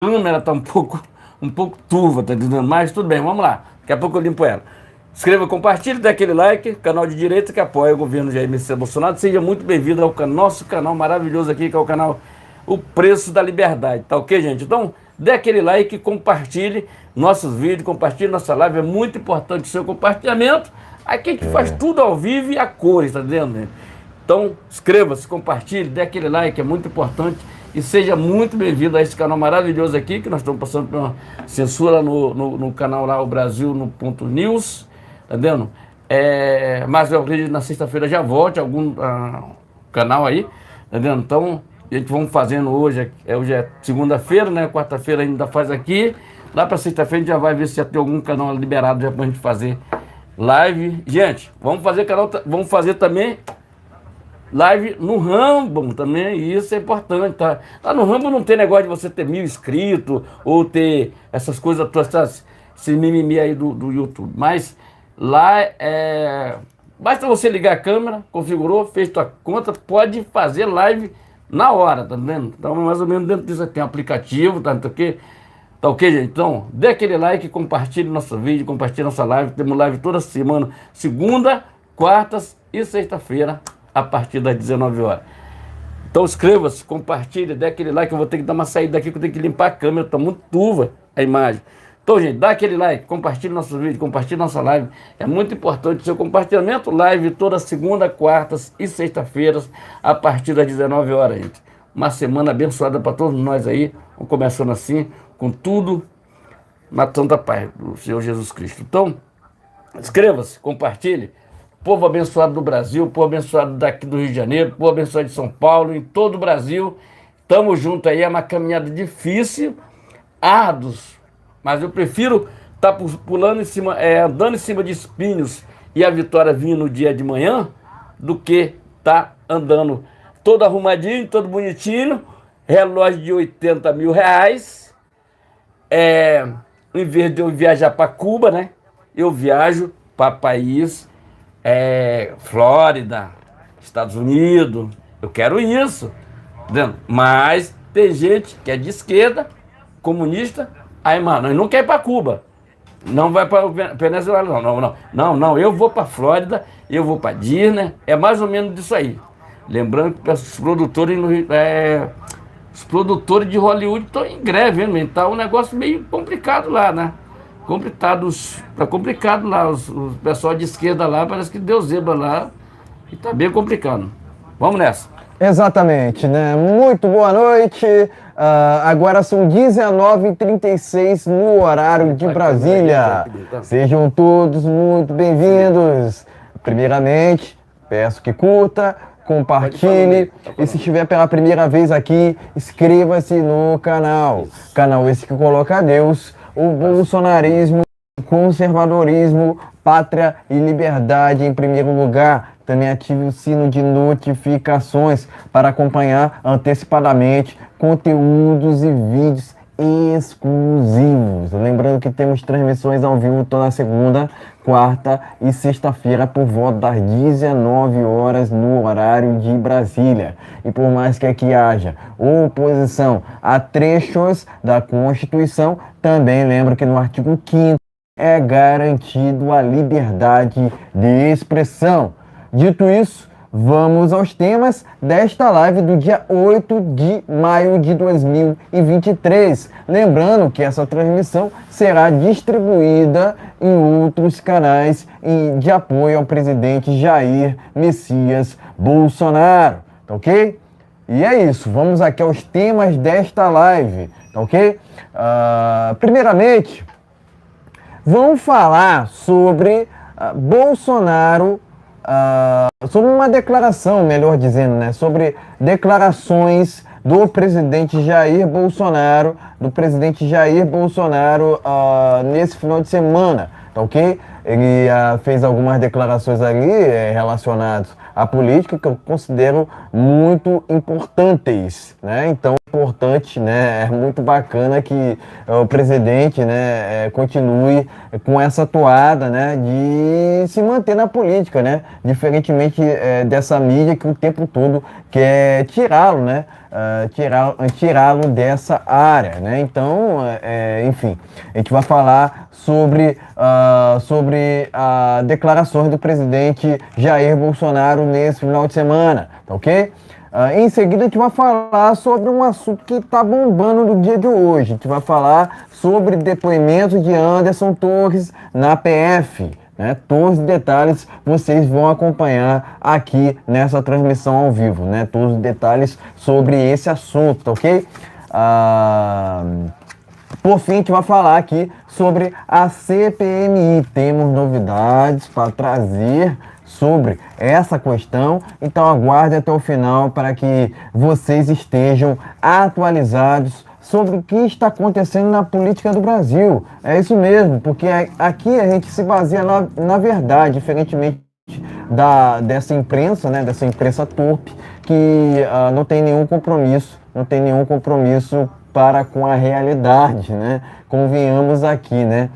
câmera tá um pouco turva, tá entendendo? Mas tudo bem, vamos lá. Daqui a pouco eu limpo ela. Inscreva, compartilhe, dê aquele like, canal de direita que apoia o governo Jair Messias Bolsonaro. Seja muito bem-vindo ao nosso canal maravilhoso aqui, que é o canal O Preço da Liberdade, tá ok, gente? Então, dê aquele like, compartilhe nossos vídeos, compartilhe nossa live, é muito importante o seu compartilhamento. Aqui a gente faz tudo ao vivo e a cores, tá entendendo, gente? Então, inscreva-se, compartilhe, dê aquele like, é muito importante. E seja muito bem-vindo a esse canal maravilhoso aqui, que nós estamos passando por uma censura no canal lá, o Brasil, no ponto news, tá vendo? Mas eu acredito que na sexta-feira já volte algum canal aí, tá vendo? Então, a gente vamos fazendo hoje é segunda-feira, né? Quarta-feira ainda faz aqui. Lá para sexta-feira a gente já vai ver se já tem algum canal liberado já pra gente fazer live. Gente, vamos fazer canal, vamos fazer também live no Rumble também, e isso é importante, tá? Lá no Rumble não tem negócio de você ter 1.000 inscritos ou ter essas coisas todas, esse mimimi aí do YouTube. Mas lá basta você ligar a câmera, configurou, fez tua conta, pode fazer live na hora, tá vendo? Então, mais ou menos dentro disso tem um aplicativo, tá ok? Tá ok, gente? Então, dê aquele like, compartilhe nosso vídeo, compartilhe nossa live. Temos live toda semana, segunda, quartas e sexta-feira, a partir das 19 horas. Então inscreva-se, compartilhe, dê aquele like. Eu vou ter que dar uma saída daqui, que eu tenho que limpar a câmera, tá muito turva a imagem. Então, gente, dá aquele like, compartilhe nosso vídeo, compartilhe nossa live. É muito importante o seu compartilhamento. Live toda segunda, quartas e sexta-feiras, a partir das 19 horas, gente. Uma semana abençoada para todos nós aí. Vamos começando assim, com tudo na santa paz do Senhor Jesus Cristo. Então, inscreva-se, compartilhe. Povo abençoado do Brasil, povo abençoado daqui do Rio de Janeiro, povo abençoado de São Paulo, em todo o Brasil. Tamo junto aí, é uma caminhada difícil, árduos, mas eu prefiro estar pulando em cima, andando em cima de espinhos e a vitória vir no dia de manhã, do que estar andando todo arrumadinho, todo bonitinho, relógio de 80 mil reais. Em vez de eu viajar para Cuba, né? Eu viajo para país Flórida, Estados Unidos. Eu quero isso, entendeu? Mas tem gente que é de esquerda, comunista, aí, mano, não quer ir para Cuba, não vai para Venezuela, não, eu vou para Flórida, eu vou para Disney, é mais ou menos disso aí. Lembrando que os produtores de Hollywood estão em greve, hein? Tá um negócio meio complicado lá, né? Tá complicado lá, o pessoal de esquerda lá, parece que deu zebra lá, e tá bem complicado. Vamos nessa. Exatamente, né? Muito boa noite. Agora são 19h36 no horário de Brasília. Sejam todos muito bem-vindos. Primeiramente, peço que curta, compartilhe e se estiver pela primeira vez aqui, inscreva-se no canal. Canal esse que coloca Deus, o bolsonarismo, conservadorismo, pátria e liberdade em primeiro lugar. Também ative o sino de notificações para acompanhar antecipadamente conteúdos e vídeos exclusivos. Lembrando que temos transmissões ao vivo toda segunda, quarta e sexta-feira por volta das 19 horas no horário de Brasília. E por mais que aqui haja oposição a trechos da Constituição, também lembro que no artigo 5º é garantido a liberdade de expressão. Dito isso, vamos aos temas desta live do dia 8 de maio de 2023. Lembrando que essa transmissão será distribuída em outros canais de apoio ao presidente Jair Messias Bolsonaro, tá ok? E é isso, vamos aqui aos temas desta live, tá ok? Primeiramente, vamos falar sobre Bolsonaro, sobre uma declaração, melhor dizendo, né? Sobre declarações do presidente Jair Bolsonaro, nesse final de semana, tá ok? Ele fez algumas declarações ali relacionadas à política que eu considero muito importantes, né? Então, importante, né? É muito bacana que o presidente, né, continue com essa toada, né, de se manter na política, né? Diferentemente dessa mídia que o tempo todo quer tirá-lo, né? Tirá-lo dessa área, né? Então, enfim, a gente vai falar sobre declarações do presidente Jair Bolsonaro nesse final de semana, tá ok? Em seguida, a gente vai falar sobre um assunto que está bombando no dia de hoje. A gente vai falar sobre depoimento de Anderson Torres na PF. Né? Todos os detalhes vocês vão acompanhar aqui nessa transmissão ao vivo. Né? Todos os detalhes sobre esse assunto, tá ok? Por fim, a gente vai falar aqui sobre a CPMI. Temos novidades para trazer sobre essa questão, então aguarde até o final para que vocês estejam atualizados sobre o que está acontecendo na política do Brasil. É isso mesmo, porque aqui a gente se baseia na verdade, diferentemente dessa imprensa, né, dessa imprensa torpe, que não tem nenhum compromisso, para com a realidade, né? Convenhamos aqui, né?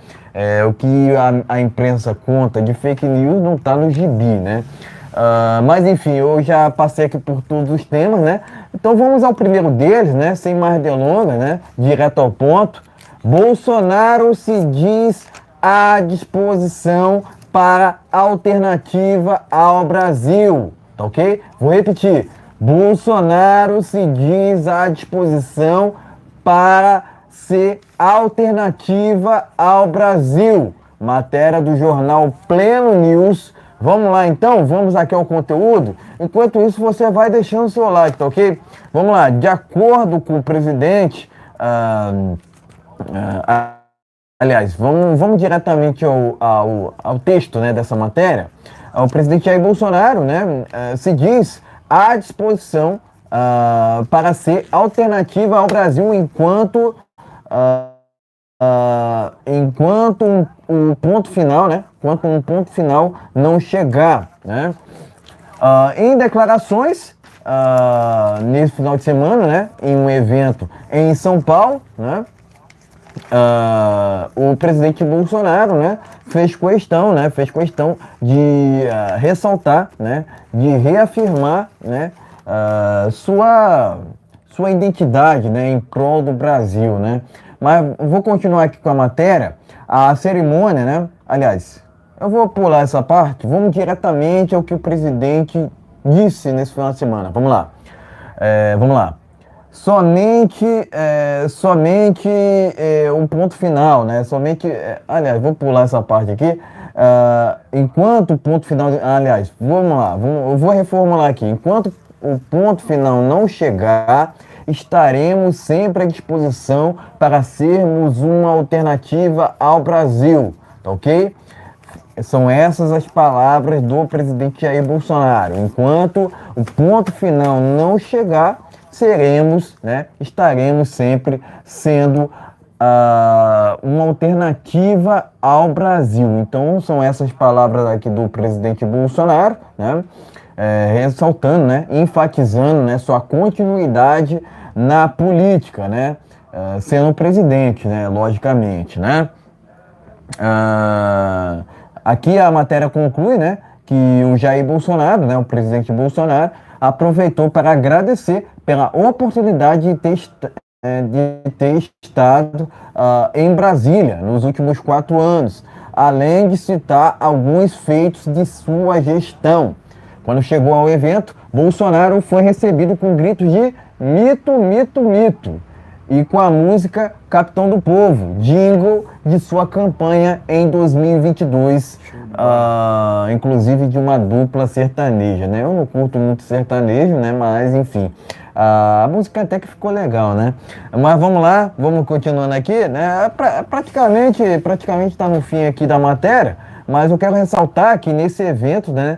O que a imprensa conta de fake news não está no gibi, né? Mas enfim, eu já passei aqui por todos os temas, né? Então vamos ao primeiro deles, né? Sem mais delongas, né? Direto ao ponto. Bolsonaro se diz à disposição para alternativa ao Brasil, tá ok? Vou repetir. Bolsonaro se diz à disposição para ser alternativa ao Brasil. Matéria do jornal Pleno News. Vamos lá então, vamos aqui ao conteúdo. Enquanto isso, você vai deixando o seu like, tá ok? Vamos lá, de acordo com o presidente, aliás, vamos diretamente ao texto, né, dessa matéria. O presidente Jair Bolsonaro, né, se diz à disposição para ser alternativa ao Brasil enquanto um ponto final, né? Enquanto um ponto final não chegar, né? Em declarações nesse final de semana, né? Em um evento em São Paulo, né? O presidente Bolsonaro, né? Fez questão de ressaltar, né? De reafirmar, né? Sua identidade, né, em prol do Brasil, né? Mas vou continuar aqui com a matéria. A cerimônia, né? Aliás, eu vou pular essa parte. Vamos diretamente ao que o presidente disse nesse final de semana. Vamos lá. Vamos lá. Somente um ponto final, né? Aliás, vou pular essa parte aqui. Enquanto o ponto final... Aliás, vamos lá. Eu vou reformular aqui. Enquanto o ponto final não chegar, estaremos sempre à disposição para sermos uma alternativa ao Brasil, tá ok? São essas as palavras do presidente Jair Bolsonaro. Enquanto o ponto final não chegar, estaremos sempre sendo uma alternativa ao Brasil. Então, são essas palavras aqui do presidente Bolsonaro, né? Ressaltando, né, enfatizando, né, sua continuidade na política, né, sendo presidente, né, logicamente, né. Aqui a matéria conclui, né, que o Jair Bolsonaro, né, o presidente Bolsonaro, aproveitou para agradecer pela oportunidade de ter estado em Brasília nos últimos 4 anos, além de citar alguns feitos de sua gestão. Quando chegou ao evento, Bolsonaro foi recebido com gritos de mito, mito, mito e com a música Capitão do Povo, jingle de sua campanha em 2022, inclusive de uma dupla sertaneja, né? Eu não curto muito sertanejo, né? Mas enfim, a música até que ficou legal, né? Mas vamos lá, vamos continuando aqui, né? Praticamente está no fim aqui da matéria, mas eu quero ressaltar que nesse evento, né?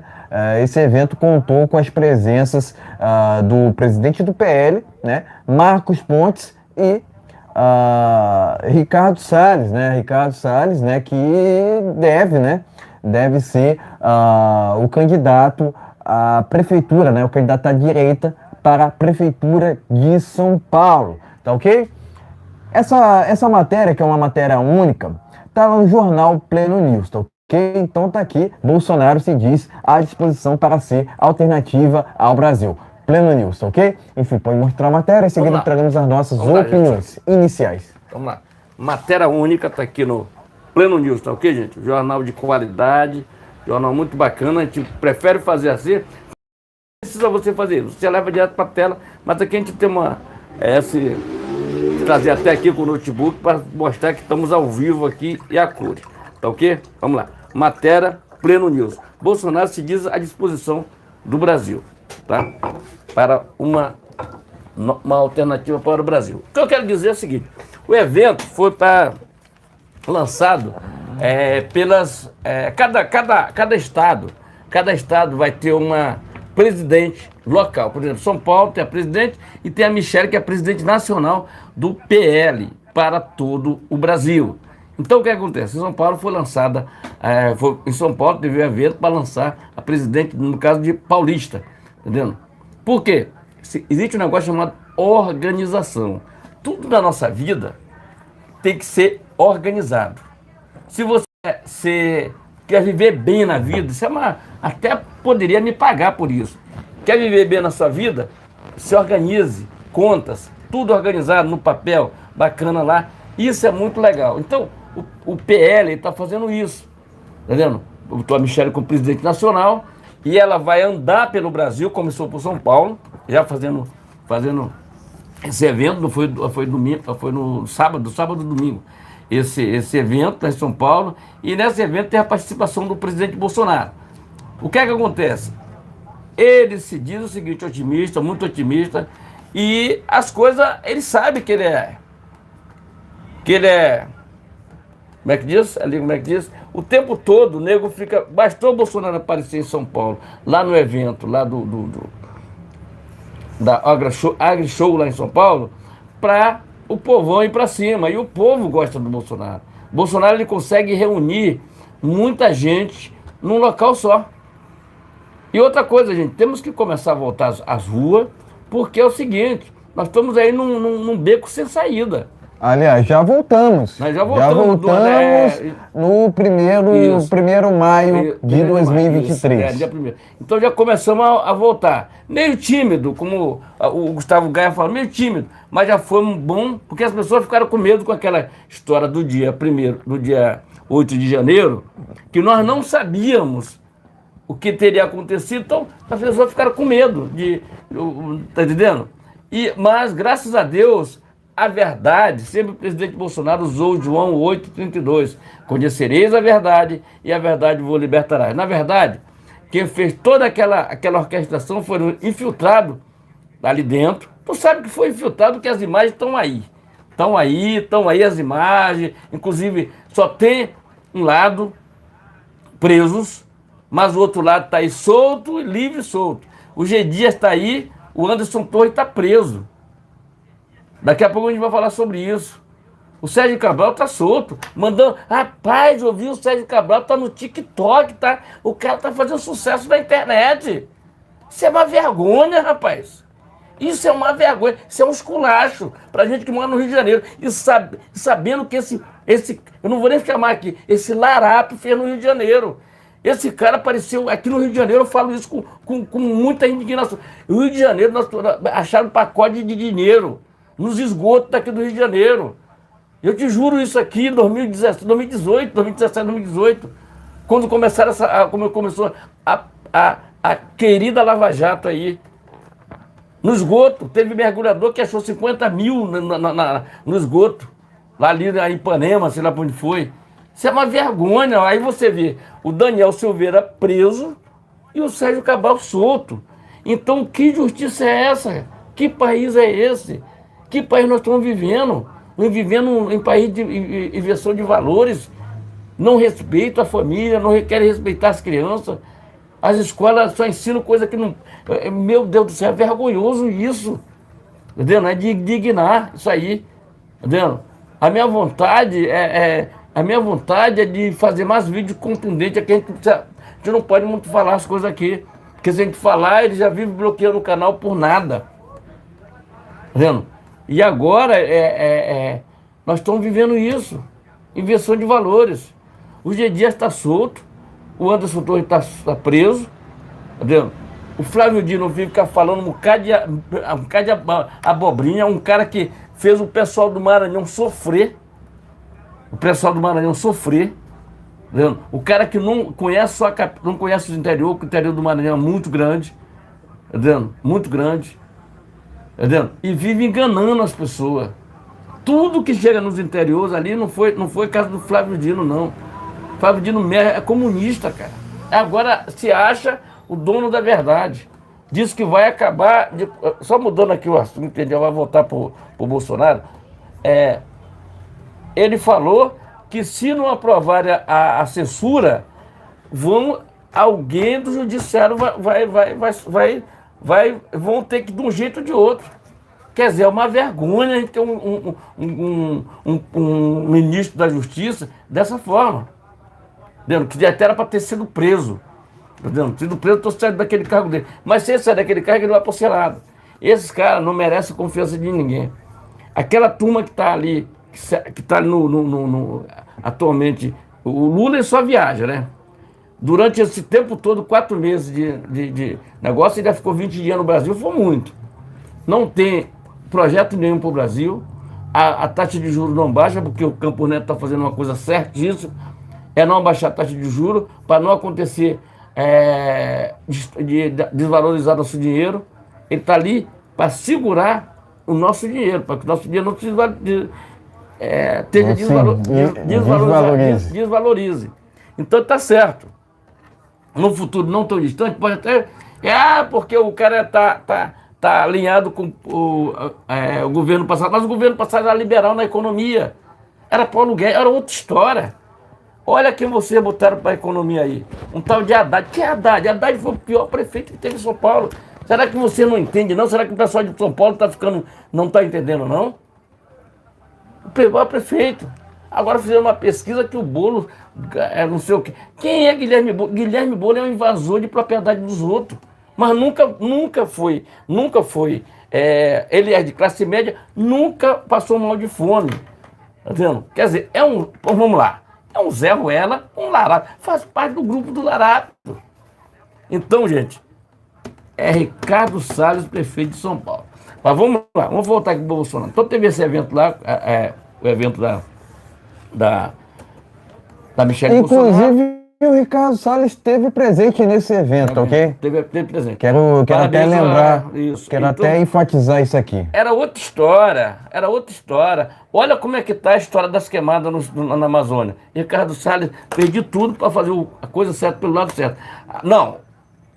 Esse evento contou com as presenças do presidente do PL, né, Marcos Pontes e Ricardo Salles, né, que deve ser o candidato à prefeitura, né, o candidato à direita para a Prefeitura de São Paulo, tá ok? Essa matéria, que é uma matéria única, tá no jornal Pleno News, tá ok? Então tá aqui, Bolsonaro se diz à disposição para ser alternativa ao Brasil. Pleno News, tá ok? Enfim, pode mostrar a matéria, em seguida traremos as nossas opiniões iniciais. Vamos lá. Matéria única tá aqui no Pleno News, tá ok, gente? Jornal de qualidade, jornal muito bacana, a gente prefere fazer assim. Não precisa você fazer isso, você leva direto para a tela, mas aqui a gente tem trazer até aqui com o notebook para mostrar que estamos ao vivo aqui e a cores, tá ok? Vamos lá. Matéria Pleno News. Bolsonaro se diz à disposição do Brasil, tá? Para uma alternativa para o Brasil. O que eu quero dizer é o seguinte: o evento foi lançado cada estado vai ter uma presidente local. Por exemplo, São Paulo tem a presidente e tem a Michele, que é a presidente nacional do PL para todo o Brasil. Então o que acontece? Em São Paulo foi lançada, em São Paulo teve um evento para lançar a presidente, no caso de Paulista, entendendo? Por quê? Existe um negócio chamado organização. Tudo na nossa vida tem que ser organizado. Se você quer viver bem na vida, até poderia me pagar por isso. Quer viver bem na sua vida? Se organize, contas, tudo organizado no papel, bacana lá. Isso é muito legal. Então, o PL está fazendo isso, tá vendo? A Michele como presidente nacional, e ela vai andar pelo Brasil, começou por São Paulo, já fazendo esse evento, não foi domingo, foi no sábado e domingo. Esse evento está em São Paulo, e nesse evento tem a participação do presidente Bolsonaro. O que é que acontece? Ele se diz o seguinte, otimista, muito otimista, e as coisas, ele sabe que ele é, como é que diz? O tempo todo o nego fica, bastou o Bolsonaro aparecer em São Paulo, lá no evento, lá da AgriShow lá em São Paulo, para o povão ir para cima, e o povo gosta do Bolsonaro. O Bolsonaro, ele consegue reunir muita gente num local só. E outra coisa, gente, temos que começar a voltar às ruas, porque é o seguinte, nós estamos aí num beco sem saída. Aliás, já voltamos. Nós já voltamos no primeiro maio de 2023. Dia primeiro. Então já começamos a voltar. Meio tímido, como o Gustavo Gaia fala, meio tímido, mas já foi bom, porque as pessoas ficaram com medo com aquela história do dia 8 de janeiro, que nós não sabíamos o que teria acontecido, então as pessoas ficaram com medo tá entendendo? Mas, graças a Deus, a verdade, sempre o presidente Bolsonaro usou João 8,32. Conhecereis a verdade e a verdade vos libertará. Na verdade, quem fez toda aquela orquestração foi infiltrado ali dentro. Tu sabe que foi infiltrado porque as imagens estão aí. Estão aí as imagens. Inclusive, só tem um lado presos, mas o outro lado está aí solto, livre e solto. O G. Dias está aí, o Anderson Torres está preso. Daqui a pouco a gente vai falar sobre isso. O Sérgio Cabral tá solto, mandando... Rapaz, eu vi o Sérgio Cabral, tá no TikTok, tá? O cara tá fazendo sucesso na internet. Isso é uma vergonha, rapaz. Isso é uma vergonha, isso é um esculacho pra gente que mora no Rio de Janeiro. E sabendo que esse... Eu não vou nem chamar aqui, esse larápio fez no Rio de Janeiro. Esse cara apareceu aqui no Rio de Janeiro, eu falo isso com muita indignação. No Rio de Janeiro, nós acharam pacote de dinheiro nos esgotos daqui do Rio de Janeiro. Eu te juro isso aqui em 2017, 2018, quando começou a querida Lava Jato aí. No esgoto, teve mergulhador que achou 50 mil no esgoto, lá ali em Ipanema, sei lá pra onde foi. Isso é uma vergonha. Aí você vê o Daniel Silveira preso e o Sérgio Cabral solto. Então, que justiça é essa? Que país é esse? Que país nós estamos vivendo? Vivendo em país de inversão de valores. Não respeita a família, não querem respeitar as crianças. As escolas só ensinam coisa que não... Meu Deus do céu, é vergonhoso isso. Entendeu? É de indignar isso aí. Entendeu? A minha vontade é de fazer mais vídeos contundentes. Aqui a gente não pode muito falar as coisas aqui. Porque se a gente falar, ele já vive bloqueando o canal por nada. vendo? E agora nós estamos vivendo isso. Inversão de valores. O G Dias está solto, o Anderson Torres está preso, tá vendo? O Flávio Dino fica falando um bocado de abobrinha, um cara que fez o pessoal do Maranhão sofrer. O pessoal do Maranhão sofrer. Tá vendo? O cara que não conhece não conhece o interior, que o interior do Maranhão é muito grande. Tá vendo? Muito grande. Tá vendo? E vive enganando as pessoas. Tudo que chega nos interiores ali não foi caso do Flávio Dino, não. O Flávio Dino é comunista, cara. Agora se acha o dono da verdade. Diz que vai acabar. Só mudando aqui o assunto, entendeu? Vai voltar pro Bolsonaro. Ele falou que se não aprovarem a censura, alguém do judiciário vão ter que de um jeito ou de outro. Quer dizer, é uma vergonha a gente ter um ministro da Justiça dessa forma. Entendeu? Que até era para ter sido preso. Entendeu? Sido preso, estou saindo daquele cargo dele. Mas se ele sair daquele cargo, ele vai para o Senado. Esses caras não merecem a confiança de ninguém. Aquela turma que está ali, que está atualmente, o Lula só viaja, né? Durante esse tempo todo, 4 meses de negócio, ele já ficou 20 dias no Brasil, foi muito. Não tem projeto nenhum para o Brasil, a taxa de juros não baixa, porque o Campo Neto está fazendo uma coisa certíssima, é não baixar a taxa de juros, para não acontecer de desvalorizar nosso dinheiro. Ele está ali para segurar o nosso dinheiro, para que o nosso dinheiro não se desvalorize. Então está certo. No futuro não tão distante, pode até... porque o cara tá alinhado com o governo passado. Mas o governo passado era liberal na economia. Era Paulo Guedes, era outra história. Olha quem vocês botaram para a economia aí. Um tal de Haddad. Que é Haddad? Haddad foi o pior prefeito que teve em São Paulo. Será que você não entende, não? Será que o pessoal de São Paulo não está entendendo, não? O pior prefeito. Agora fizeram uma pesquisa que o Boulos não sei o quê. Quem é Guilherme Boulos? Guilherme Boulos é um invasor de propriedade dos outros. Mas nunca foi. Ele é de classe média, nunca passou mal de fome. Tá vendo? Quer dizer, vamos lá. É um Zé Ruela, um Larato. Faz parte do grupo do Larato. Então, gente, é Ricardo Salles, prefeito de São Paulo. Mas vamos lá, vamos voltar aqui para o Bolsonaro. Então teve esse evento lá, o evento da Michelle Bolsonaro. Inclusive, o Ricardo Salles esteve presente nesse evento, ok? Teve presente. Quero até lembrar, isso. Quero até enfatizar isso aqui. Era outra história. Olha como é que está a história das queimadas na Amazônia. Ricardo Salles perdi tudo para fazer a coisa certa pelo lado certo. Não,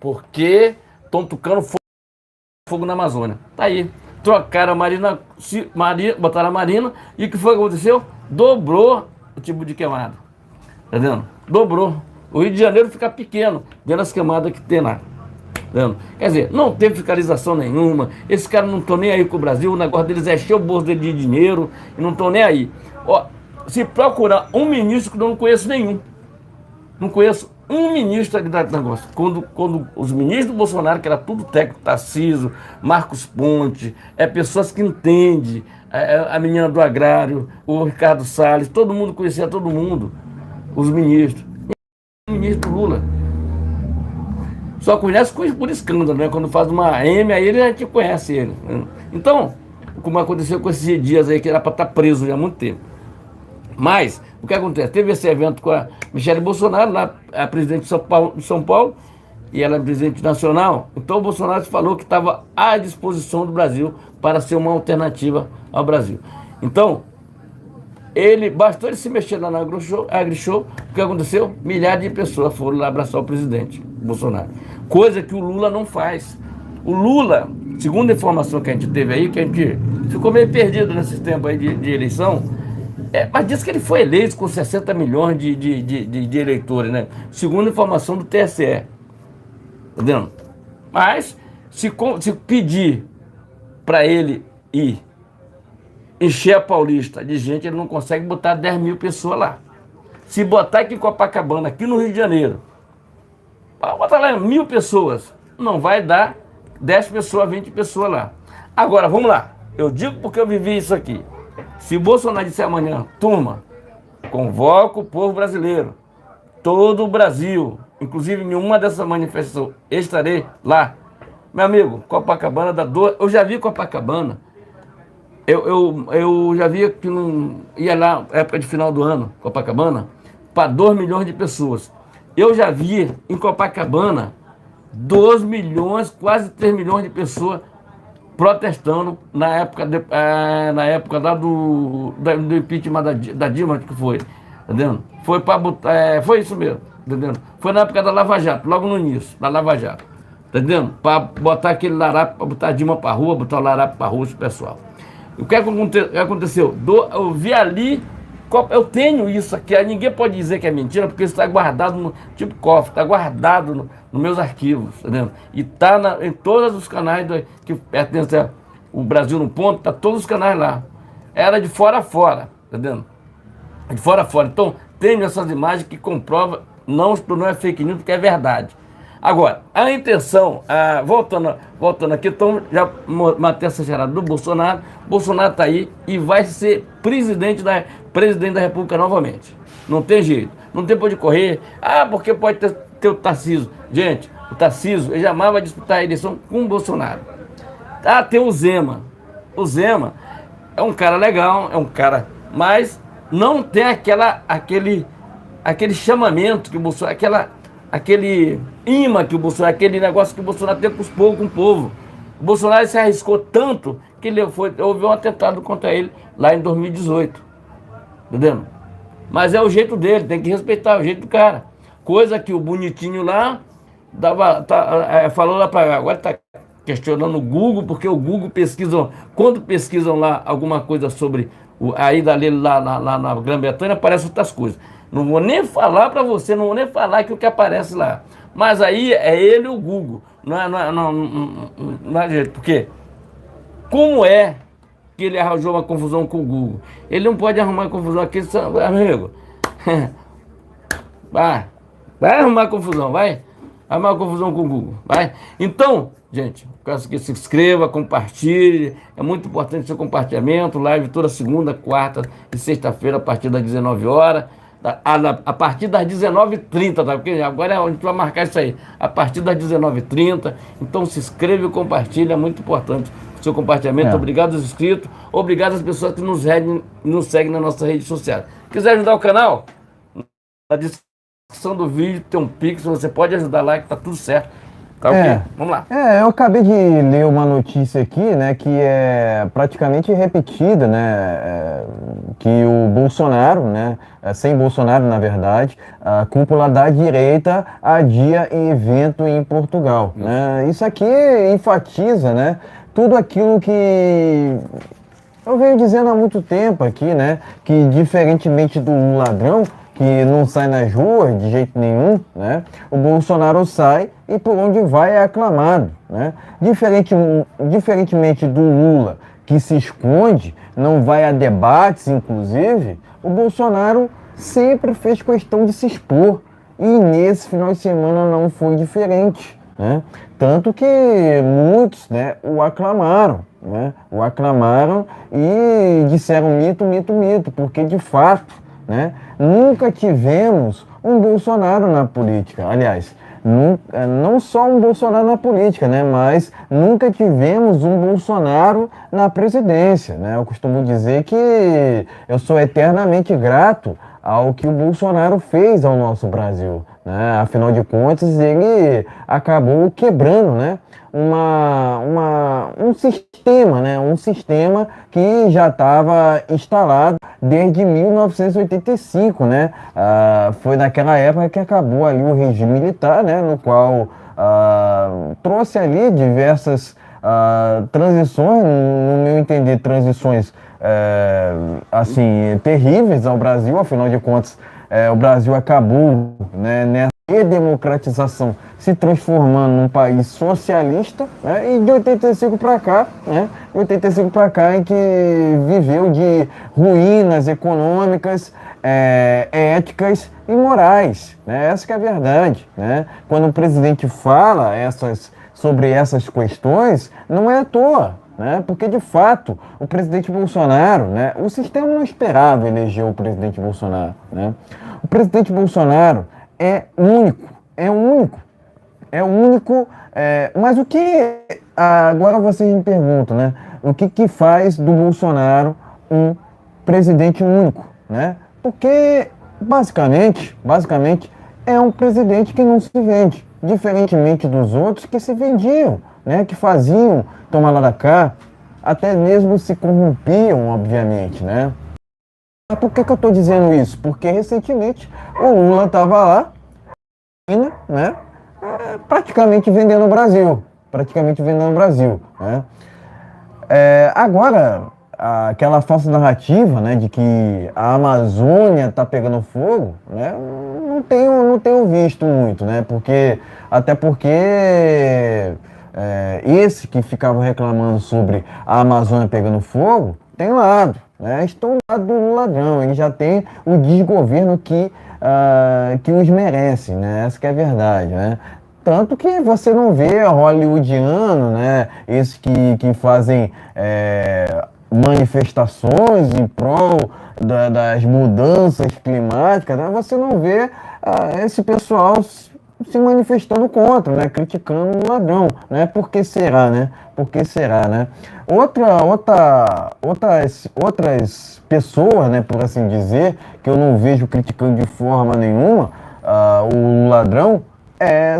porque estão tocando fogo na Amazônia. Tá aí. Trocaram a Marina, botaram a Marina, e o que foi que aconteceu? Dobrou o tipo de queimada. Tá vendo? Dobrou. O Rio de Janeiro fica pequeno, vendo as queimadas que tem lá. Tá vendo? Quer dizer, não teve fiscalização nenhuma. Esses caras não estão nem aí com o Brasil, o negócio deles é encher o bolso de dinheiro e não estão nem aí. Ó, se procurar um ministro que eu não conheço nenhum. Não conheço um ministro ali do negócio. Quando os ministros do Bolsonaro, que era tudo técnico, Tarcísio, Marcos Ponte, pessoas que entendem, a menina do agrário, o Ricardo Salles, todo mundo conhecia todo mundo, os ministros. E o ministro Lula só conhece por escândalo, né? Quando faz uma M, aí a gente conhece ele. Então, como aconteceu com esses dias aí, que era para estar preso já há muito tempo. Mas, o que acontece? Teve esse evento com a Michelle Bolsonaro, lá, a presidente de São Paulo, e ela é presidente nacional. Então, o Bolsonaro falou que estava à disposição do Brasil para ser uma alternativa ao Brasil. Então, bastou ele se mexer lá na AgriShow, o que aconteceu? Milhares de pessoas foram lá abraçar o presidente Bolsonaro. Coisa que o Lula não faz. O Lula, segundo a informação que a gente teve aí, que a gente ficou meio perdido nesses tempos aí de eleição, mas diz que ele foi eleito com 60 milhões de eleitores, né? Segundo a informação do TSE. Entendeu? Mas, se pedir para ele ir encher a Paulista de gente, ele não consegue botar 10 mil pessoas lá. Se botar aqui em Copacabana, aqui no Rio de Janeiro, botar lá 1.000 pessoas, não vai dar 10 pessoas, 20 pessoas lá. Agora, vamos lá. Eu digo porque eu vivi isso aqui. Se o Bolsonaro disser amanhã, turma, convoca o povo brasileiro, todo o Brasil, inclusive em uma dessas manifestações, estarei lá. Meu amigo, Copacabana dá dor. Eu já vi Copacabana. Eu já vi que não ia lá, época de final do ano, Copacabana, para 2 milhões de pessoas. Eu já vi em Copacabana 2 milhões, quase 3 milhões de pessoas protestando na época lá do impeachment da Dilma, que foi, entendeu? Foi para botar, foi isso mesmo, entendeu? Foi na época da Lava Jato, logo no início, da Lava Jato, entendeu? Para botar aquele larape, para botar a Dilma para rua, botar o larape para rua, esse pessoal. O que aconteceu? Eu vi ali, eu tenho isso aqui, aí ninguém pode dizer que é mentira, porque isso está guardado no tipo cofre, está guardado nos meus arquivos, entendeu? E está em todos os canais que pertencem ao Brasil no Ponto, está todos os canais lá. Era de fora a fora, entendeu? De fora a fora. Então, tenho essas imagens que comprovam, não é fake news, porque é verdade. Agora, a intenção, voltando aqui, então já matei essa gerada do Bolsonaro. Bolsonaro está aí e vai ser presidente da República novamente. Não tem jeito, não tem pra onde correr. Porque pode ter o Tarcísio. Gente, o Tarcísio, ele jamais vai disputar a eleição com o Bolsonaro. Tem o Zema. O Zema é um cara legal, é um cara, mas não tem aquele chamamento que o Bolsonaro, aquele imã que o Bolsonaro, aquele negócio que o Bolsonaro tem com o povo. O Bolsonaro se arriscou tanto que houve um atentado contra ele lá em 2018. Entendeu? Mas é o jeito dele, tem que respeitar o jeito do cara. Coisa que o bonitinho lá falou lá para agora está questionando o Google, porque o Google quando pesquisam lá alguma coisa sobre a ida dele lá na Grã-Bretanha, aparecem outras coisas. Não vou nem falar para você, não vou nem falar que o que aparece lá. Mas aí é ele e o Google. Não é jeito. Por quê? Como é que ele arranjou uma confusão com o Google? Ele não pode arrumar confusão aqui, amigo. Vai arrumar confusão, vai. Arrumar confusão com o Google, vai. Então, gente, peço que se inscreva, compartilhe. É muito importante o seu compartilhamento. Live toda segunda, quarta e sexta-feira, a partir das 19 horas. A partir das 19h30, tá? Porque agora a gente vai marcar isso aí. A partir das 19h30. Então se inscreva e compartilha, é muito importante o seu compartilhamento. Obrigado aos inscritos, obrigado às pessoas que nos seguem nas nossas redes sociais. Quiser ajudar o canal? Na descrição do vídeo tem um Pix, você pode ajudar lá que tá tudo certo. Tá ok? Vamos lá. Eu acabei de ler uma notícia aqui, né, que é praticamente repetida, né, que o Bolsonaro, né, sem Bolsonaro, na verdade, a cúpula da direita adia evento em Portugal, né? Isso aqui enfatiza, né, tudo aquilo que eu venho dizendo há muito tempo aqui, né, que diferentemente do ladrão, que não sai nas ruas de jeito nenhum, né? O Bolsonaro sai e por onde vai é aclamado, né? Diferentemente do Lula, que se esconde, não vai a debates, inclusive, o Bolsonaro sempre fez questão de se expor. E nesse final de semana não foi diferente, né? Tanto que muitos, né, o aclamaram, né? O aclamaram e disseram mito, mito, mito, porque de fato, né, nunca tivemos um Bolsonaro na política. Aliás, não só um Bolsonaro na política, né, mas nunca tivemos um Bolsonaro na presidência, né? Eu costumo dizer que eu sou eternamente grato ao que o Bolsonaro fez ao nosso Brasil, né? Afinal de contas, ele acabou quebrando, né, um sistema, né? Um sistema que já estava instalado desde 1985, né? Foi naquela época que acabou ali o regime militar, né? No qual trouxe ali diversas transições, no meu entender, transições assim, terríveis ao Brasil. Afinal de contas, o Brasil acabou, né, nessa redemocratização, se transformando num país socialista, né, e de 85 para cá, né, em que viveu de ruínas econômicas, éticas e morais, né? Essa que é a verdade, né? Quando o presidente fala sobre essas questões, não é à toa, né? Porque de fato o presidente Bolsonaro, né? O sistema não esperava eleger o presidente Bolsonaro, né? O presidente Bolsonaro é único, é único, é único. Mas o que agora vocês me perguntam, né? O que faz do Bolsonaro um presidente único, né? Porque basicamente é um presidente que não se vende, diferentemente dos outros que se vendiam, né? Que faziam tomar lá da cá, até mesmo se corrompiam, obviamente, né? Mas por que eu estou dizendo isso? Porque recentemente o Lula estava lá, né? Praticamente vendendo o Brasil, né? Agora, aquela falsa narrativa, né, de que a Amazônia está pegando fogo, né, não tenho visto muito, né, até porque esse que ficava reclamando sobre a Amazônia pegando fogo, tem lado, né, estão do lado do ladrão, ele já tem o desgoverno que os merece, né, essa que é a verdade, né. Tanto que você não vê hollywoodiano, né? Esses que fazem manifestações em prol das mudanças climáticas, né? Você não vê esse pessoal se manifestando contra, né? Criticando o ladrão, né? Por que será, né? Por que será, né? Outras pessoas, né? Por assim dizer, que eu não vejo criticando de forma nenhuma o ladrão,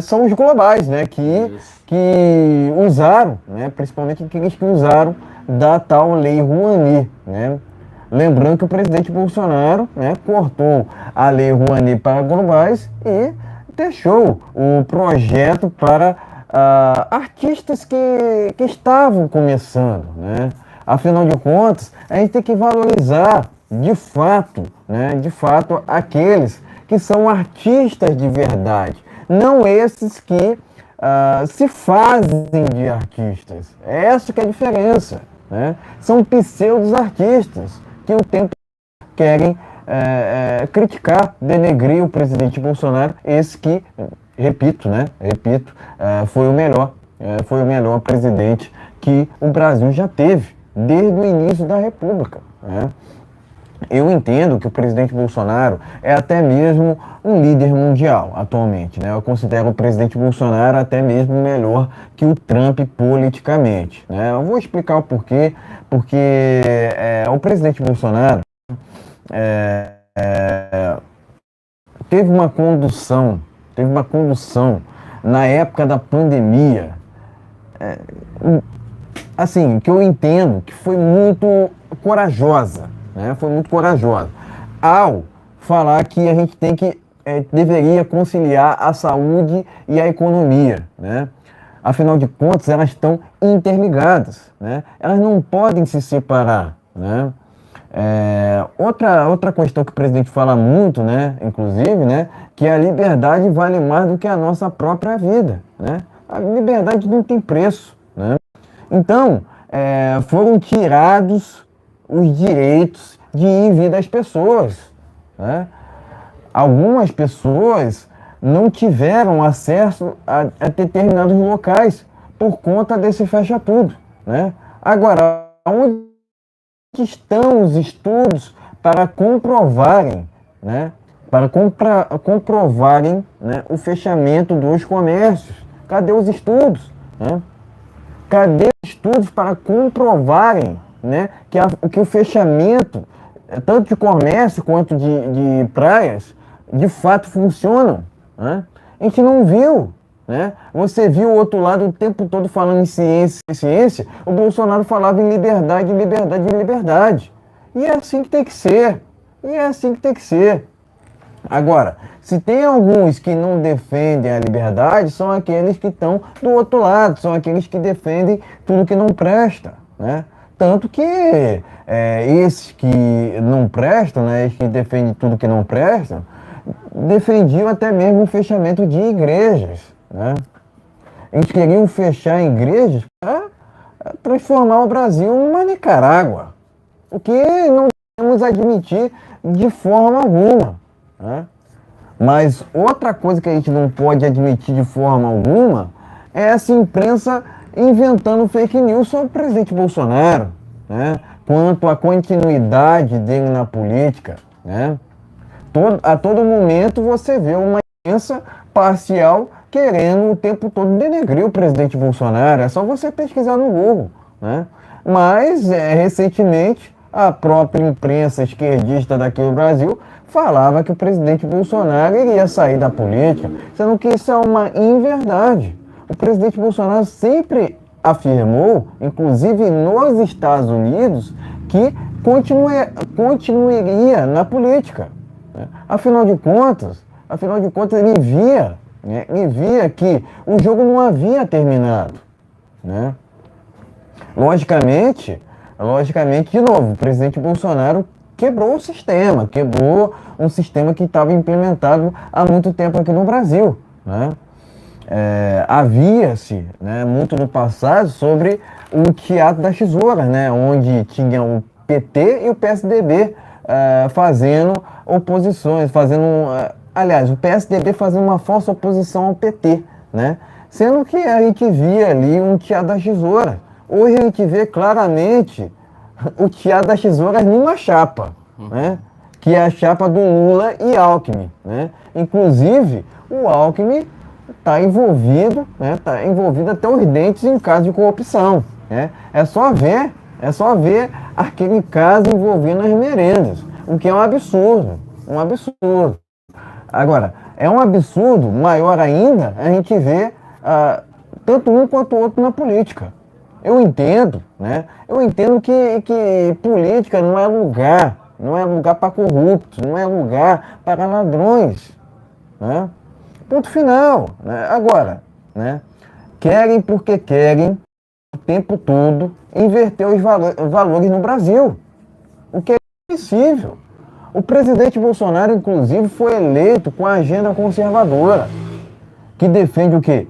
são os globais, né, que usaram, né, principalmente aqueles que usaram da tal Lei Rouanet, né. Lembrando que o presidente Bolsonaro, né, cortou a Lei Rouanet para globais e deixou o projeto para artistas que estavam começando, né. Afinal de contas, a gente tem que valorizar de fato, né, aqueles que são artistas de verdade. Não esses que se fazem de artistas. É essa que é a diferença, né? São pseudos artistas que o tempo querem criticar, denegrir o presidente Bolsonaro, esse que, repito, foi o melhor presidente que o Brasil já teve desde o início da República, né? Eu entendo que o presidente Bolsonaro é até mesmo um líder mundial atualmente, né? Eu considero o presidente Bolsonaro até mesmo melhor que o Trump politicamente, né? Eu vou explicar o porquê, porque o presidente Bolsonaro teve uma condução na época da pandemia, assim, que eu entendo que foi muito corajosa, né? Foi muito corajosa ao falar que a gente deveria conciliar a saúde e a economia, né? Afinal de contas, elas estão interligadas, né? Elas não podem se separar, né? Outra questão que o presidente fala muito, né, inclusive, né, que a liberdade vale mais do que a nossa própria vida, né? A liberdade não tem preço, né? Então, foram tirados os direitos de ir e vir das pessoas, né? Algumas pessoas não tiveram acesso a determinados locais por conta desse fecha tudo, né? Agora, onde estão os estudos para comprovarem, né? Comprovarem, né, o fechamento dos comércios? Cadê os estudos, né? Cadê os estudos para comprovarem, né, que o fechamento, tanto de comércio quanto de praias, de fato funcionam, né? A gente não viu, né? Você viu o outro lado o tempo todo falando em ciência, o Bolsonaro falava em liberdade, liberdade, liberdade. E é assim que tem que ser. Agora, se tem alguns que não defendem a liberdade, são aqueles que estão do outro lado, são aqueles que defendem tudo que não presta, né? Tanto que esses que não prestam, né, esses que defendem tudo que não presta, defendiam até mesmo o fechamento de igrejas, né? Eles queriam fechar igrejas para transformar o Brasil numa Nicarágua, o que não podemos admitir de forma alguma, né? Mas outra coisa que a gente não pode admitir de forma alguma é essa imprensa inventando fake news sobre o presidente Bolsonaro, né? Quanto à continuidade dele na política, né? A todo momento você vê uma imprensa parcial querendo o tempo todo denegrir o presidente Bolsonaro. É só você pesquisar no Google, né? Mas, recentemente, a própria imprensa esquerdista daqui do Brasil falava que o presidente Bolsonaro iria sair da política, sendo que isso é uma inverdade. O presidente Bolsonaro sempre afirmou, inclusive nos Estados Unidos, que continuaria na política. Afinal de contas, ele via, né, que o jogo não havia terminado, né? Logicamente, de novo, o presidente Bolsonaro quebrou um sistema que estava implementado há muito tempo aqui no Brasil, né? Havia-se, né, muito no passado sobre o teatro das tesouras, né, onde tinha o PT e o PSDB fazendo oposições, aliás, o PSDB fazendo uma falsa oposição ao PT, né, sendo que a gente via ali um teatro das tesouras. Hoje a gente vê claramente o teatro das tesouras numa chapa, né, que é a chapa do Lula e Alckmin, né, inclusive o Alckmin está envolvido, né? Está envolvido até os dentes em caso de corrupção, né? É só ver aquele caso envolvendo as merendas, o que é um absurdo, Agora, é um absurdo maior ainda a gente ver tanto um quanto o outro na política. Eu entendo, né? Que política não é lugar para corruptos, não é lugar para ladrões, né? Ponto final, né? Agora, né? Querem porque querem o tempo todo inverter os valores no Brasil, o que é impossível. O presidente Bolsonaro, inclusive, foi eleito com a agenda conservadora, que defende o quê?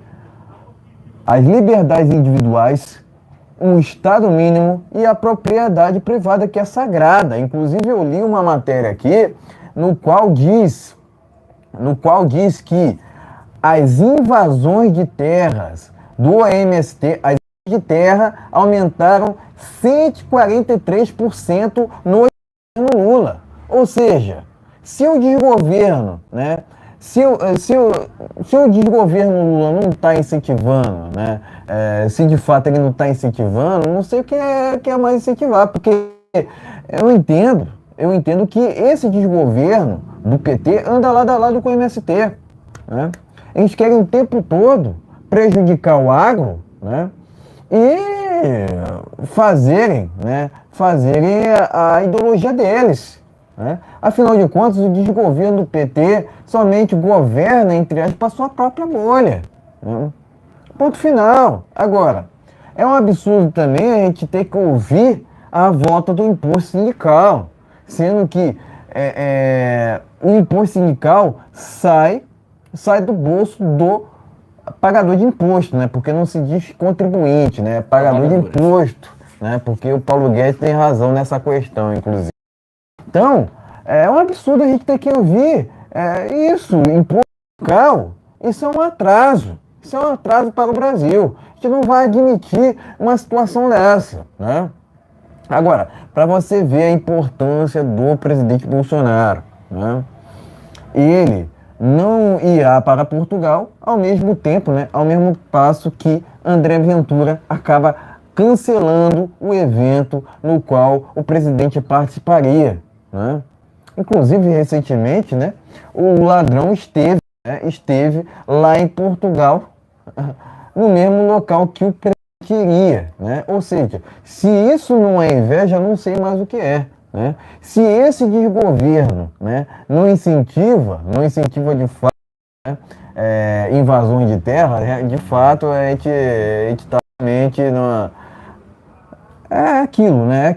As liberdades individuais, um Estado mínimo e a propriedade privada, que é sagrada. Inclusive, eu li uma matéria aqui no qual diz que as invasões de terras do MST, as invasões de terra aumentaram 143% no governo Lula. Ou seja, se o desgoverno, né, se o desgoverno Lula não está incentivando, né, se de fato ele não está incentivando, não sei o que é mais incentivar, porque eu entendo que esse desgoverno do PT anda lado a lado com o MST, né? Eles querem o tempo todo prejudicar o agro, né? E fazerem a ideologia deles, né? Afinal de contas, o desgoverno do PT somente governa, entre aspas, a sua própria bolha, né? Ponto final. Agora, é um absurdo também a gente ter que ouvir a volta do imposto sindical, sendo que o imposto sindical sai do bolso do pagador de imposto, né? Porque não se diz contribuinte, né? Pagador de imposto, né? Porque o Paulo Guedes tem razão nessa questão, inclusive. Então, é um absurdo a gente ter que ouvir isso, imposto sindical. Isso é um atraso. Isso é um atraso para o Brasil. A gente não vai admitir uma situação dessa, né? Agora, para você ver a importância do presidente Bolsonaro, né? Ele não irá para Portugal ao mesmo tempo, né? Ao mesmo passo que André Ventura acaba cancelando o evento no qual o presidente participaria, né? Inclusive, recentemente, né, o ladrão esteve lá em Portugal, no mesmo local que o presidente iria, né? Ou seja, se isso não é inveja, não sei mais o que é, né? Se esse desgoverno, né, não incentiva de fato, né, invasões de terra, né, de fato a gente está realmente numa... É aquilo, né?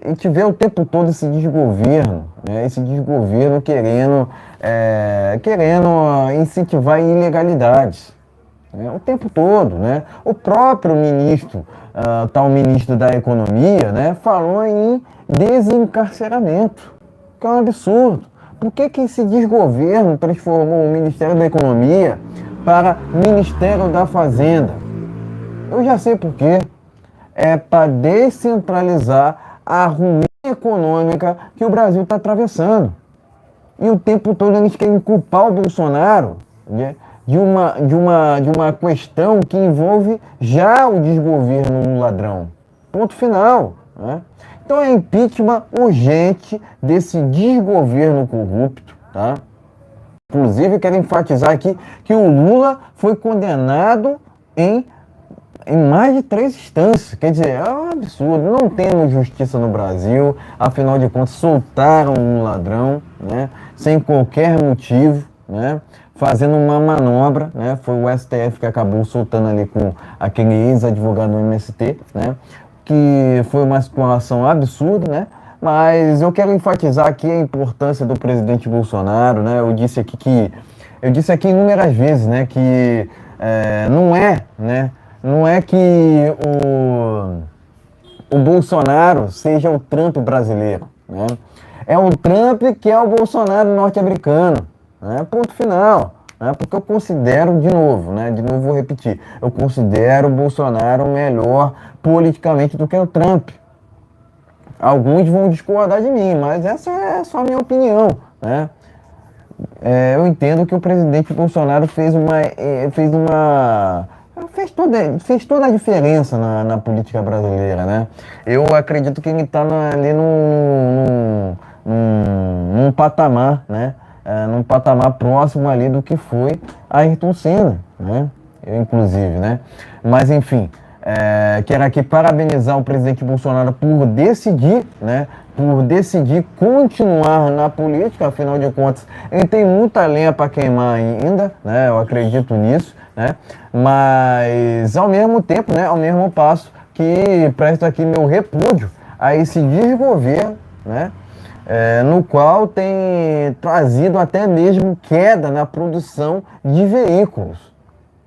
A gente vê o tempo todo esse desgoverno, né? Esse desgoverno querendo incentivar ilegalidades, né? O tempo todo, né? O próprio ministro, tal ministro da Economia, né, falou em desencarceramento, que é um absurdo. Por que esse desgoverno transformou o Ministério da Economia para Ministério da Fazenda? Eu já sei por quê. É para descentralizar a ruína econômica que o Brasil está atravessando. E o tempo todo eles querem culpar o Bolsonaro, né, de uma questão que envolve já o desgoverno do ladrão. Ponto final. Né? Então é impeachment urgente desse desgoverno corrupto. Tá? Inclusive, quero enfatizar aqui que o Lula foi condenado em mais de 3 instâncias. Quer dizer, é um absurdo. Não temos justiça no Brasil. Afinal de contas, soltaram um ladrão, né, sem qualquer motivo, né, fazendo uma manobra. Né, foi o STF que acabou soltando ali com aquele ex-advogado do MST, né, que foi uma situação absurda, né. Mas eu quero enfatizar aqui a importância do presidente Bolsonaro, né. Eu disse aqui inúmeras vezes, né, que não é que o Bolsonaro seja o Trump brasileiro, né? É o Trump que é o Bolsonaro norte-americano, né? Ponto final. Né? Porque eu considero, de novo vou repetir, eu considero o Bolsonaro melhor politicamente do que o Trump. Alguns vão discordar de mim, mas essa é só a minha opinião, né? Eu entendo que o presidente Bolsonaro fez toda a diferença na política brasileira, né? Eu acredito que ele está ali num patamar, né? Num patamar próximo ali do que foi Ayrton Senna, né? Eu, inclusive, né? Mas, enfim, quero aqui parabenizar o presidente Bolsonaro por decidir, né? Por decidir continuar na política. Afinal de contas, ele tem muita lenha para queimar ainda, né? Eu acredito nisso, né? Mas ao mesmo tempo, né? Ao mesmo passo que presto aqui meu repúdio a esse desgoverno, né? No qual tem trazido até mesmo queda na produção de veículos.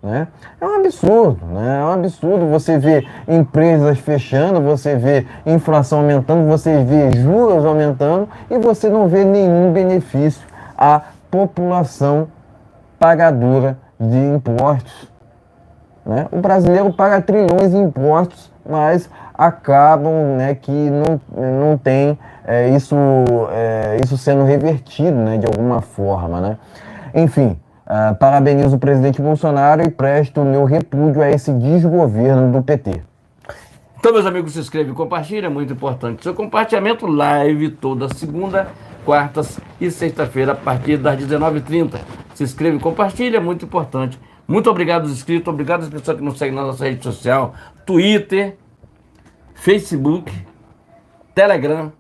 Né? É um absurdo, né? É um absurdo você ver empresas fechando, você vê inflação aumentando, você vê juros aumentando e você não vê nenhum benefício à população pagadora de impostos. Né? O brasileiro paga trilhões em impostos, mas acabam, né, que não tem isso sendo revertido, né, de alguma forma. Né? Enfim. Parabenizo o presidente Bolsonaro e presto o meu repúdio a esse desgoverno do PT. Então, meus amigos, se inscreve e compartilha, é muito importante. Seu compartilhamento live toda segunda, quartas e sexta-feira, a partir das 19h30. Se inscreve e compartilha, é muito importante. Muito obrigado aos inscritos, obrigado às pessoas que nos seguem na nossa rede social, Twitter, Facebook, Telegram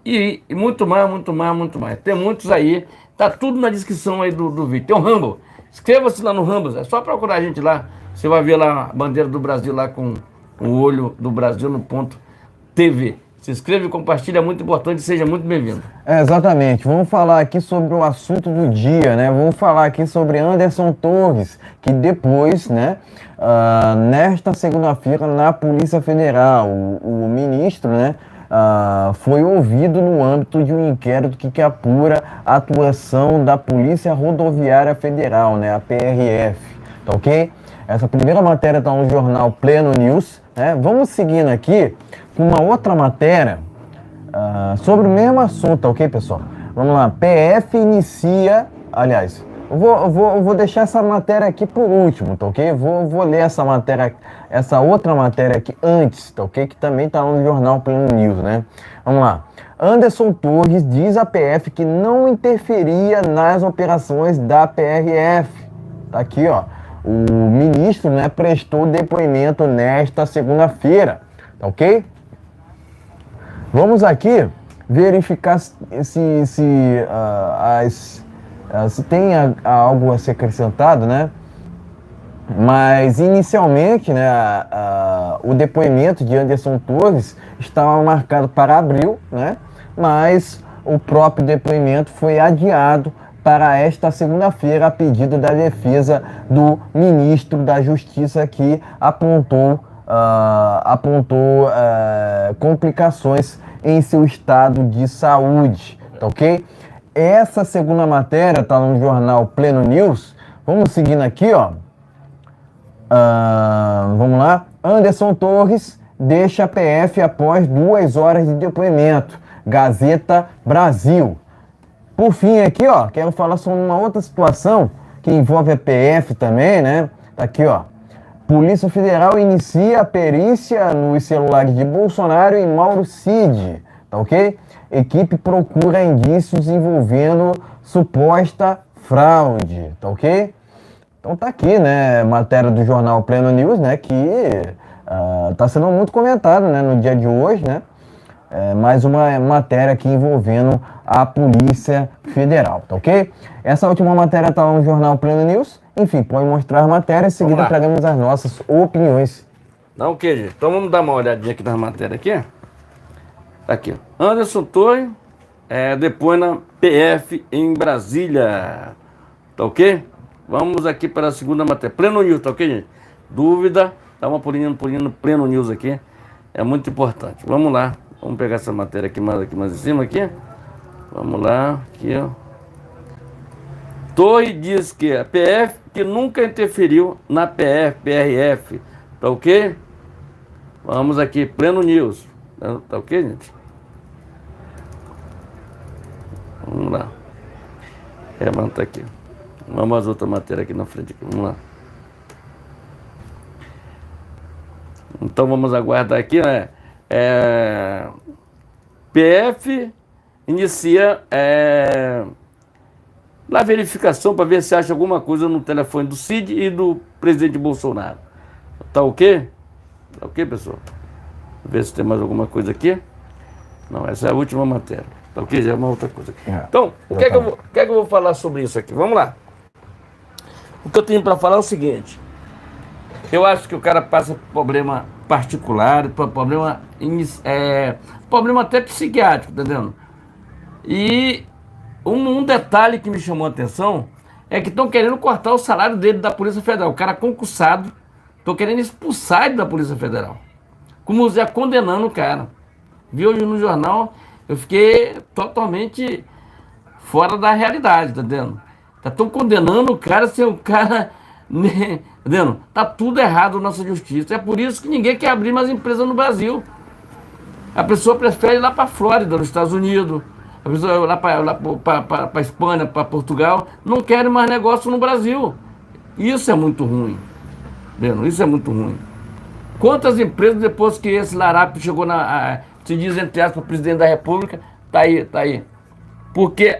e muito mais, muito mais, muito mais. Tem muitos aí. Tá tudo na descrição aí do vídeo. Tem um Rumble. Inscreva-se lá no Rumble. É só procurar a gente lá. Você vai ver lá a bandeira do Brasil lá com o olho do Brasil no ponto TV. Se inscreva e compartilha, é muito importante. Seja muito bem-vindo. Exatamente. Vamos falar aqui sobre o assunto do dia, né? Vamos falar aqui sobre Anderson Torres, que depois, né, nesta segunda-feira na Polícia Federal, o ministro, né, foi ouvido no âmbito de um inquérito que apura a atuação da Polícia Rodoviária Federal, né, a PRF, tá ok? Essa primeira matéria está no jornal Pleno News, né? Vamos seguindo aqui com uma outra matéria sobre o mesmo assunto, tá ok, pessoal? Vamos lá, PF inicia, aliás, eu vou deixar essa matéria aqui por último, tá ok? Vou ler essa outra matéria aqui antes, tá ok? Que também tá no jornal Pleno News, né? Vamos lá. Anderson Torres diz à PF que não interferia nas operações da PRF. Tá aqui, ó. O ministro, né, prestou depoimento nesta segunda-feira, tá ok? Vamos aqui verificar se tem algo a ser acrescentado, né? Mas inicialmente, né, o depoimento de Anderson Torres estava marcado para abril, né? Mas o próprio depoimento foi adiado para esta segunda-feira a pedido da defesa do ministro da Justiça, que apontou complicações em seu estado de saúde, tá ok? Essa segunda matéria está no jornal Pleno News. Vamos seguindo aqui, ó. Vamos lá. Anderson Torres deixa a PF após 2 horas de depoimento. Gazeta Brasil. Por fim, aqui, ó, quero falar sobre uma outra situação que envolve a PF também, né? Tá aqui, ó. Polícia Federal inicia a perícia nos celulares de Bolsonaro e Mauro Cid, tá ok? Equipe procura indícios envolvendo suposta fraude, tá ok? Então tá aqui, né, matéria do jornal Pleno News, né, que tá sendo muito comentado, né, no dia de hoje, né? Mais uma matéria aqui envolvendo a Polícia Federal, tá ok? Essa última matéria tá lá no jornal Pleno News. Enfim, pode mostrar a matéria, em seguida traremos as nossas opiniões. Não, ok, gente. Então vamos dar uma olhadinha aqui na matéria aqui. Tá aqui, ó. Anderson Torres depõe na PF em Brasília. Tá ok? Vamos aqui para a segunda matéria. Pleno News, tá ok, gente? Dúvida, dá uma pulinha no Pleno News aqui. É muito importante. Vamos lá. Vamos pegar essa matéria aqui mais em cima aqui. Vamos lá, aqui, ó. Torre diz que a PF que nunca interferiu na PRF, tá ok? Vamos aqui, Pleno News, tá ok, gente? Vamos lá. Vamos tá aqui. Vamos às outras matérias aqui na frente, aqui. Vamos lá. Então vamos aguardar aqui, né? PF inicia na verificação para ver se acha alguma coisa no telefone do Cid e do presidente Bolsonaro. Tá ok? Tá ok, pessoal? Ver se tem mais alguma coisa aqui. Não, essa é a última matéria. Tá ok? Já é uma outra coisa aqui. Então, o que é que eu vou falar sobre isso aqui? Vamos lá. O que eu tenho para falar é o seguinte. Eu acho que o cara passa por problema particular, por problema até psiquiátrico, tá entendendo? E um detalhe que me chamou a atenção é que estão querendo cortar o salário dele da Polícia Federal. O cara concursado, estão querendo expulsar ele da Polícia Federal. Como já condenando o cara. Vi hoje no jornal, eu fiquei totalmente fora da realidade, tá entendendo? Estão condenando o cara sem o cara... Né, tá entendendo? Tá tudo errado na nossa justiça. É por isso que ninguém quer abrir mais empresa no Brasil. A pessoa prefere ir lá para a Flórida, nos Estados Unidos. A pessoa lá para Espanha, para Portugal. Não querem mais negócio no Brasil. Isso é muito ruim. Entendeu? Isso é muito ruim. Quantas empresas, depois que esse larápio chegou se diz entre aspas, presidente da República, tá aí. Porque,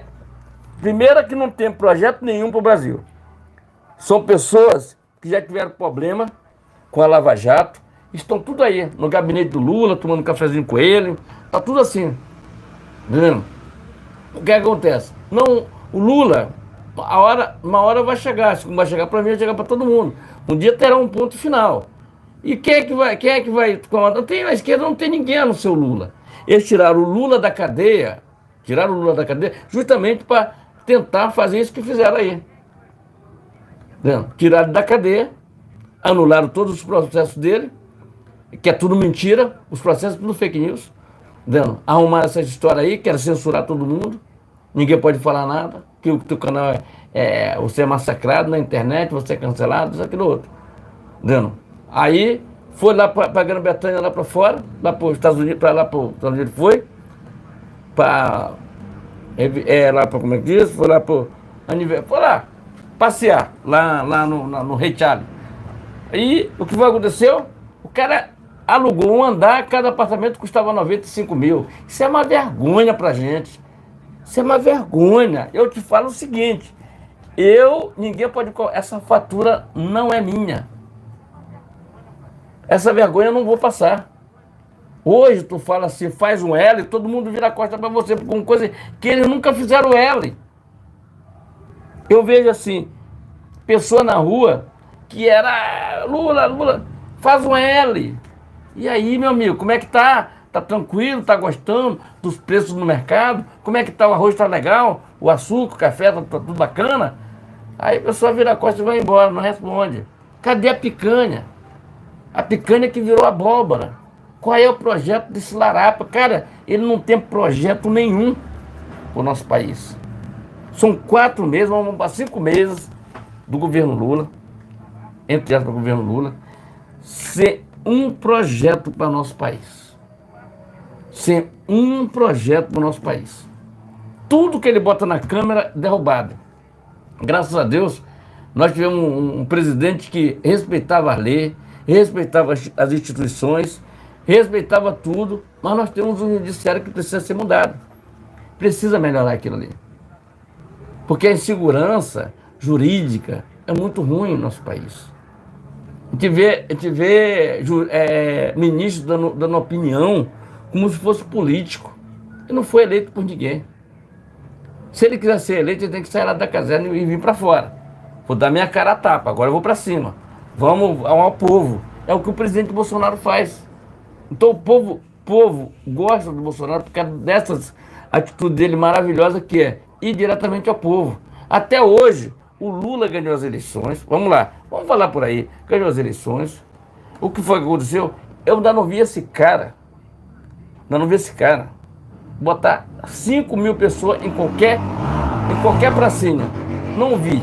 primeiro que não tem projeto nenhum para o Brasil. São pessoas que já tiveram problema com a Lava Jato, estão tudo aí, no gabinete do Lula, tomando um cafezinho com ele, tá tudo assim. Entendeu? O que acontece? Não, o Lula, uma hora vai chegar, se não vai chegar para mim, vai chegar para todo mundo. Um dia terá um ponto final. E quem é que vai comandar? A esquerda não tem ninguém a não ser o Lula. Eles tiraram o Lula da cadeia, justamente para tentar fazer isso que fizeram aí. Tiraram da cadeia, anularam todos os processos dele, que é tudo mentira, os processos tudo fake news. Arrumaram essa história aí, querem censurar todo mundo, ninguém pode falar nada, que o teu canal você é massacrado na internet, você é cancelado, isso, aquilo, outro. Aí foi lá para a Grã-Bretanha, lá para fora, lá para os Estados Unidos, lá para os Estados Unidos foi como é que diz? Foi lá passear lá no Rei Charles. E o que aconteceu? O cara alugou um andar, cada apartamento custava 95 mil. Isso é uma vergonha pra gente. Isso é uma vergonha. Eu te falo o seguinte, ninguém pode... Essa fatura não é minha. Essa vergonha eu não vou passar. Hoje tu fala assim, faz um L, e todo mundo vira a costa pra você, com coisa que eles nunca fizeram L. Eu vejo assim, pessoa na rua que era Lula, faz um L. E aí, meu amigo, como é que tá? Tá tranquilo? Tá gostando dos preços no mercado? Como é que tá? O arroz tá legal? O açúcar, o café, tá tudo bacana? Aí a pessoa vira a costa e vai embora, não responde. Cadê a picanha? A picanha que virou abóbora. Qual é o projeto desse larápio? Cara, ele não tem projeto nenhum para o nosso país. São 4 meses, vamos para 5 meses do governo Lula. entre aspas, governo Lula, sem um projeto para nosso país. Sem um projeto para o nosso país. Tudo que ele bota na Câmara, derrubado. Graças a Deus, nós tivemos um presidente que respeitava a lei, respeitava as instituições, respeitava tudo, mas nós temos um judiciário que precisa ser mudado. Precisa melhorar aquilo ali. Porque a insegurança jurídica é muito ruim no nosso país. A gente vê ministro dando opinião como se fosse político. Ele não foi eleito por ninguém. Se ele quiser ser eleito, ele tem que sair lá da caserna e vir para fora. Vou dar minha cara a tapa, agora eu vou para cima. Vamos ao povo. É o que o presidente Bolsonaro faz. Então o povo gosta do Bolsonaro por causa dessas atitudes dele maravilhosa, que é ir diretamente ao povo. Até hoje, o Lula ganhou as eleições. Vamos lá, vamos falar por aí. Ganhou as eleições. O que foi que aconteceu? Eu ainda não vi esse cara. Botar 5 mil pessoas em qualquer pracinha. Não vi.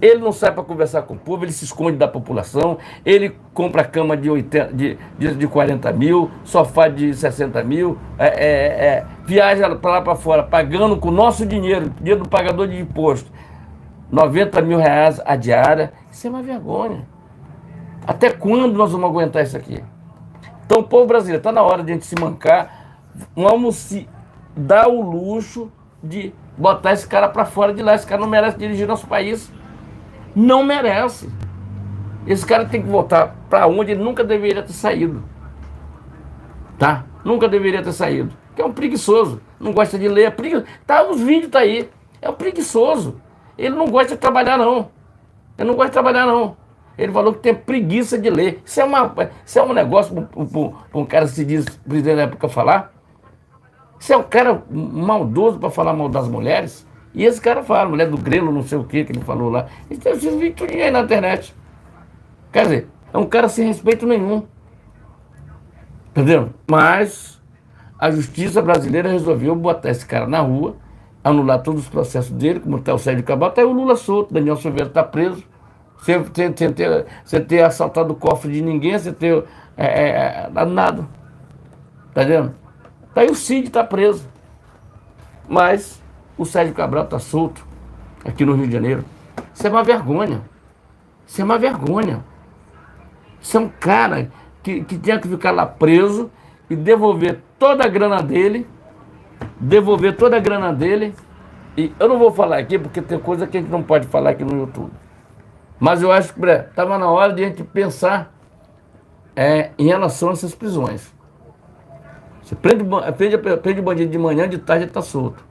Ele não sai para conversar com o povo, ele se esconde da população, ele compra cama de 40 mil, sofá de 60 mil, viaja para lá para fora, pagando com o nosso dinheiro do pagador de imposto, 90 mil reais a diária. Isso é uma vergonha. Até quando nós vamos aguentar isso aqui? Então, o povo brasileiro, está na hora de a gente se mancar, vamos se dar o luxo de botar esse cara para fora de lá. Esse cara não merece dirigir nosso país. Não merece. Esse cara tem que voltar para onde ele nunca deveria ter saído. Tá? Nunca deveria ter saído. Que é um preguiçoso. Não gosta de ler. Tá, os vídeos tá aí. É um preguiçoso. Ele não gosta de trabalhar, não. Ele falou que tem preguiça de ler. Isso é um negócio para um cara que se diz presidente da época falar. Isso é um cara maldoso para falar mal das mulheres. E esse cara fala, mulher do grelo, não sei o que ele falou lá. Então, esses vídeos tudo aí na internet. Quer dizer, é um cara sem respeito nenhum. Entendeu? Mas a justiça brasileira resolveu botar esse cara na rua, anular todos os processos dele, como está o Sérgio Cabral, até o Lula solto, Daniel Silveira está preso. Sem ter assaltado o cofre de ninguém, sem ter nada. Tá vendo? Tá aí o Cid está preso. Mas o Sérgio Cabral está solto aqui no Rio de Janeiro. Isso é uma vergonha. Isso é um cara que tinha que ficar lá preso e devolver toda a grana dele. E eu não vou falar aqui porque tem coisa que a gente não pode falar aqui no YouTube. Mas eu acho que estava na hora de a gente pensar em relação a essas prisões. Você prende o bandido de manhã, de tarde ele está solto.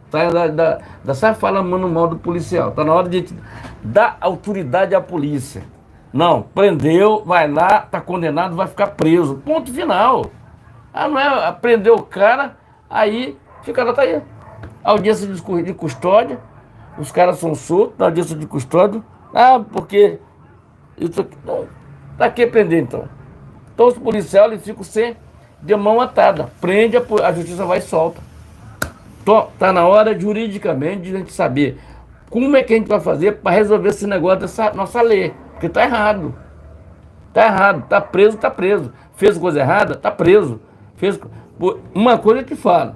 Sai falando mal do policial. Está na hora de a gente dar autoridade à polícia. Não, prendeu, vai lá, está condenado, vai ficar preso. Ponto final. Não é prender o cara, aí fica lá, tá aí. Audiência de custódia, os caras são soltos na audiência de custódia. Porque isso aqui, não, pra que prender então? Então os policiais eles ficam de mão atada. Prende, a justiça vai e solta. Então, tá na hora juridicamente de a gente saber como é que a gente vai fazer para resolver esse negócio dessa nossa lei. Porque tá errado. Tá preso. Fez coisa errada, tá preso. Uma coisa eu te falo.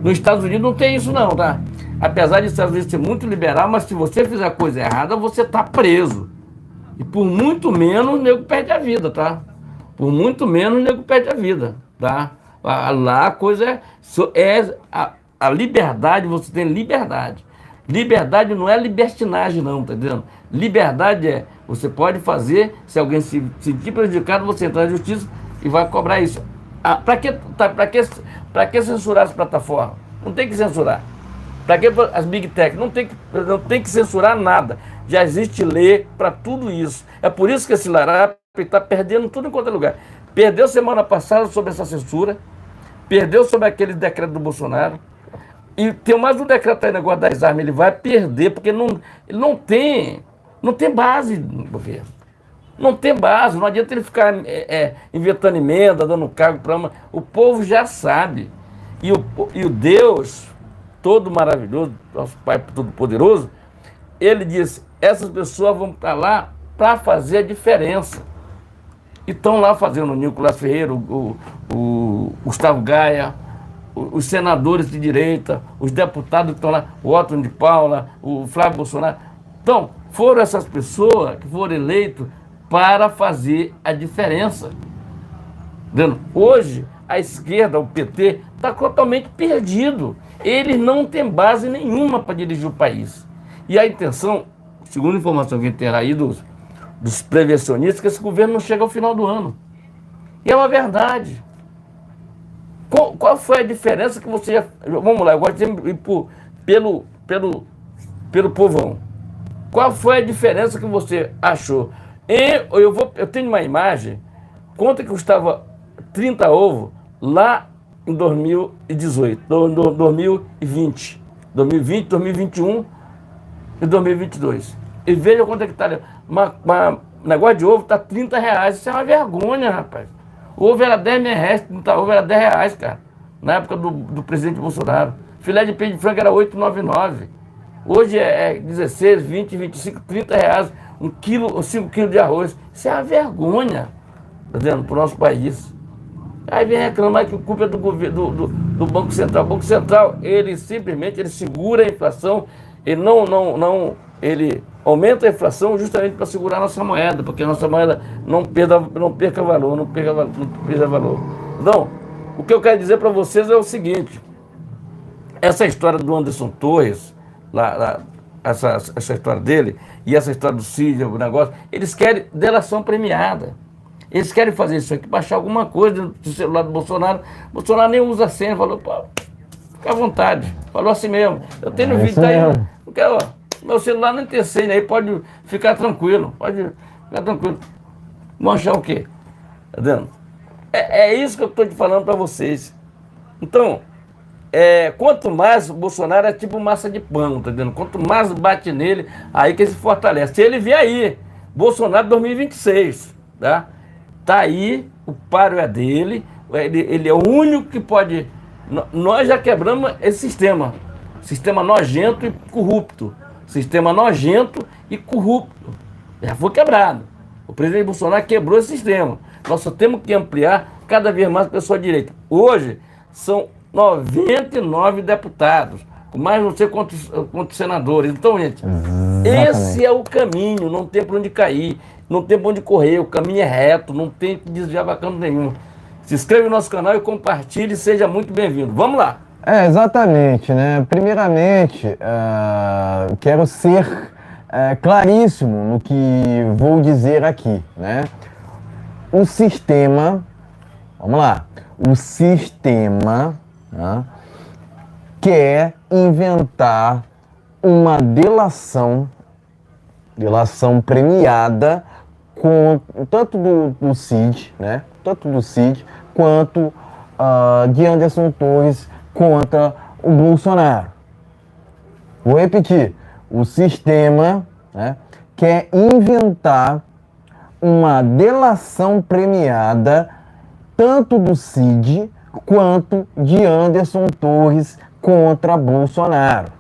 Nos Estados Unidos não tem isso não, tá? Apesar de os Estados Unidos ser muito liberal, mas se você fizer coisa errada, você tá preso. E por muito menos o nego perde a vida, tá? Tá? Lá a coisa a liberdade, você tem liberdade. Liberdade não é libertinagem não, tá entendendo? Liberdade você pode fazer, se alguém se sentir prejudicado, você entra na justiça e vai cobrar isso. Para que censurar as plataformas? Não tem que censurar. Para que as Big Tech? Não tem que censurar nada. Já existe lei para tudo isso. É por isso que esse larápio está perdendo tudo em qualquer lugar. Perdeu semana passada sobre essa censura, perdeu sobre aquele decreto do Bolsonaro, e tem mais um decreto aí, negócio das armas, ele vai perder, porque ele não tem base no governo. Não tem base, não adianta ele ficar inventando emenda, dando cargo para... O povo já sabe. E o Deus, todo maravilhoso, nosso Pai todo poderoso, ele disse, essas pessoas vão estar lá para fazer a diferença. E estão lá fazendo o Nicolás Ferreira, o Gustavo Gaia, os senadores de direita, os deputados que estão lá, o Otto de Paula, o Flávio Bolsonaro. Então, foram essas pessoas que foram eleitas para fazer a diferença. Entendeu? Hoje, a esquerda, o PT, está totalmente perdido. Eles não têm base nenhuma para dirigir o país. E a intenção, segundo a informação que tem aí dos prevencionistas, que esse governo não chega ao final do ano. E é uma verdade. Qual foi a diferença que você... Vamos lá, eu gosto de ir pelo povão. Qual foi a diferença que você achou? Eu tenho uma imagem, quanto que custava 30 ovos lá em 2018, 2020, 2021 e 2022. E veja quanto é que está. Negócio de ovo está R$30. Isso é uma vergonha, rapaz. O ovo era R$10, 30 ovo era R$10, cara. Na época do presidente Bolsonaro. Filé de peito de frango era R$8,99. Hoje é 16, 20, 25, R$30. 5 quilos de arroz. Isso é uma vergonha, tá vendo, para o nosso país. Aí vem reclamar que a culpa é do governo, do Banco Central. O Banco Central, ele simplesmente segura a inflação, ele aumenta a inflação justamente para segurar a nossa moeda, porque a nossa moeda não perca valor. Então, o que eu quero dizer para vocês é o seguinte: essa história do Anderson Torres, essa história dele, e essa história do Cid, o negócio, eles querem delação premiada. Eles querem fazer isso aqui para achar alguma coisa do celular do Bolsonaro. Bolsonaro nem usa a senha, falou, pô, fica à vontade. Falou assim mesmo. Eu tenho no vídeo aí, não quero, meu celular não tem senha, aí pode ficar tranquilo. Pode ficar tranquilo. Vão achar o quê? Tá vendo? É isso que eu estou te falando para vocês. Então, quanto mais o Bolsonaro é tipo massa de pão, tá vendo? Quanto mais bate nele, aí que ele se fortalece. Se ele vier aí, Bolsonaro 2026, tá? Tá aí, o páreo é dele, ele é o único que pode... Nós já quebramos esse sistema nojento e corrupto. Sistema nojento e corrupto. Já foi quebrado. O presidente Bolsonaro quebrou esse sistema. Nós só temos que ampliar cada vez mais a pessoa direita. Hoje, são 99 deputados, com mais não sei quantos senadores. Então, gente, esse é o caminho, não tem para onde cair. Não tem pra onde correr, o caminho é reto, não tem que desviar pra canto nenhum. Se inscreva no nosso canal e compartilhe e seja muito bem-vindo. Vamos lá! Exatamente, né? Primeiramente, quero ser claríssimo no que vou dizer aqui, né? O sistema, vamos lá, o sistema quer inventar uma delação premiada com tanto do Cid, né? Tanto do Cid quanto de Anderson Torres contra o Bolsonaro. Vou repetir: o sistema, né, quer inventar uma delação premiada tanto do Cid quanto de Anderson Torres contra Bolsonaro.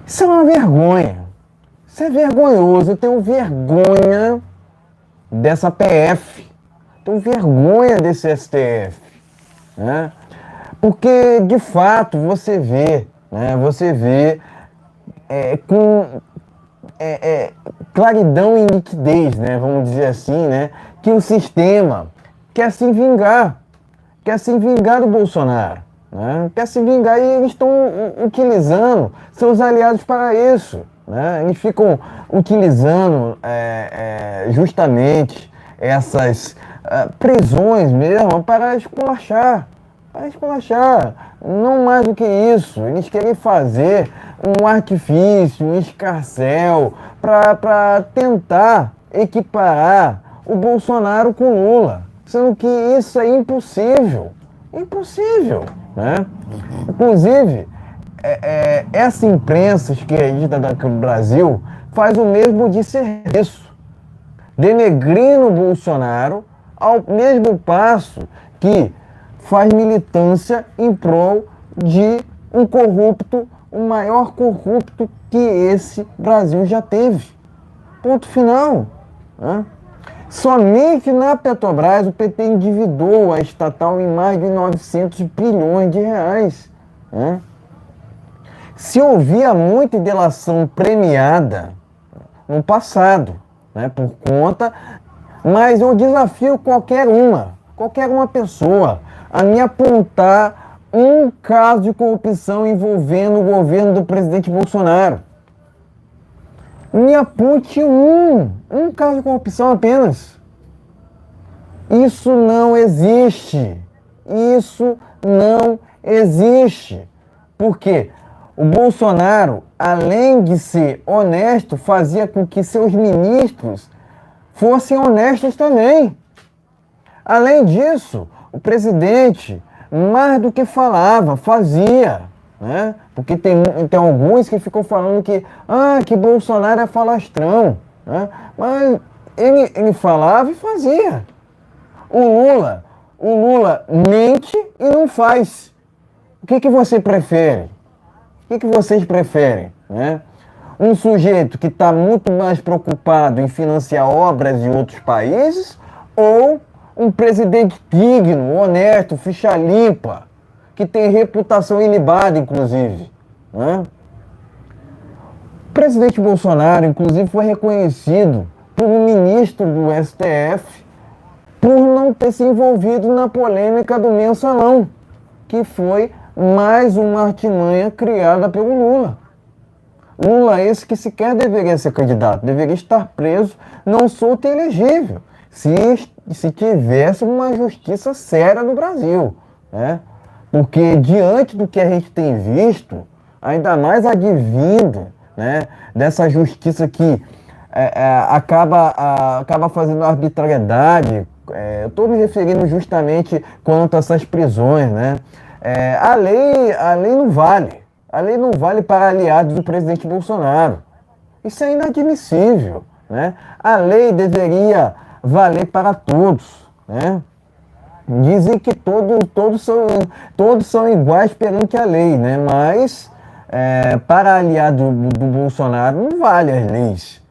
Isso é uma vergonha. Isso é vergonhoso. Eu tenho vergonha dessa PF. Tenho vergonha desse STF. Né? Porque, de fato, você vê, né? Você vê com claridão e nitidez, né? Vamos dizer assim, né? Que o sistema quer se vingar. Quer se vingar do Bolsonaro. Né? Quer se vingar e eles estão utilizando seus aliados para isso. Né? Eles ficam utilizando justamente essas prisões mesmo para esculachar. Não mais do que isso. Eles querem fazer um artifício, um escarcéu para tentar equiparar o Bolsonaro com Lula. Sendo que isso é impossível. Impossível. Né? Inclusive, essa imprensa esquerdista do Brasil faz o mesmo de serviço, denegrindo o Bolsonaro ao mesmo passo que faz militância em prol de um corrupto, o maior corrupto que esse Brasil já teve. Ponto final. Né? Somente na Petrobras o PT endividou a estatal em mais de 900 bilhões de reais. Né? Se ouvia muita delação premiada no passado, né, por conta, mas eu desafio qualquer uma pessoa a me apontar um caso de corrupção envolvendo o governo do presidente Bolsonaro. Me aponte um caso de corrupção apenas. Isso não existe. Isso não existe. Por quê? O Bolsonaro, além de ser honesto, fazia com que seus ministros fossem honestos também. Além disso, o presidente, mais do que falava, fazia. Né? Porque tem alguns que ficam falando que Bolsonaro é falastrão. Né? Mas ele falava e fazia. O Lula mente e não faz. O que você prefere? O que vocês preferem? Né? Um sujeito que está muito mais preocupado em financiar obras de outros países ou um presidente digno, honesto, ficha limpa, que tem reputação ilibada, inclusive? Né? O presidente Bolsonaro, inclusive, foi reconhecido por um ministro do STF por não ter se envolvido na polêmica do mensalão, que foi mais uma artimanha criada pelo Lula. Lula esse que sequer deveria ser candidato, deveria estar preso, não solto e elegível, se tivesse uma justiça séria no Brasil. Né? Porque diante do que a gente tem visto, ainda mais advindo, né, dessa justiça que acaba fazendo arbitrariedade, eu estou me referindo justamente quanto a essas prisões, né? A lei não vale. A lei não vale para aliados do presidente Bolsonaro. Isso é inadmissível. Né? A lei deveria valer para todos. Né? Dizem que todos são iguais perante a lei, né? Mas para aliado do Bolsonaro não vale as leis.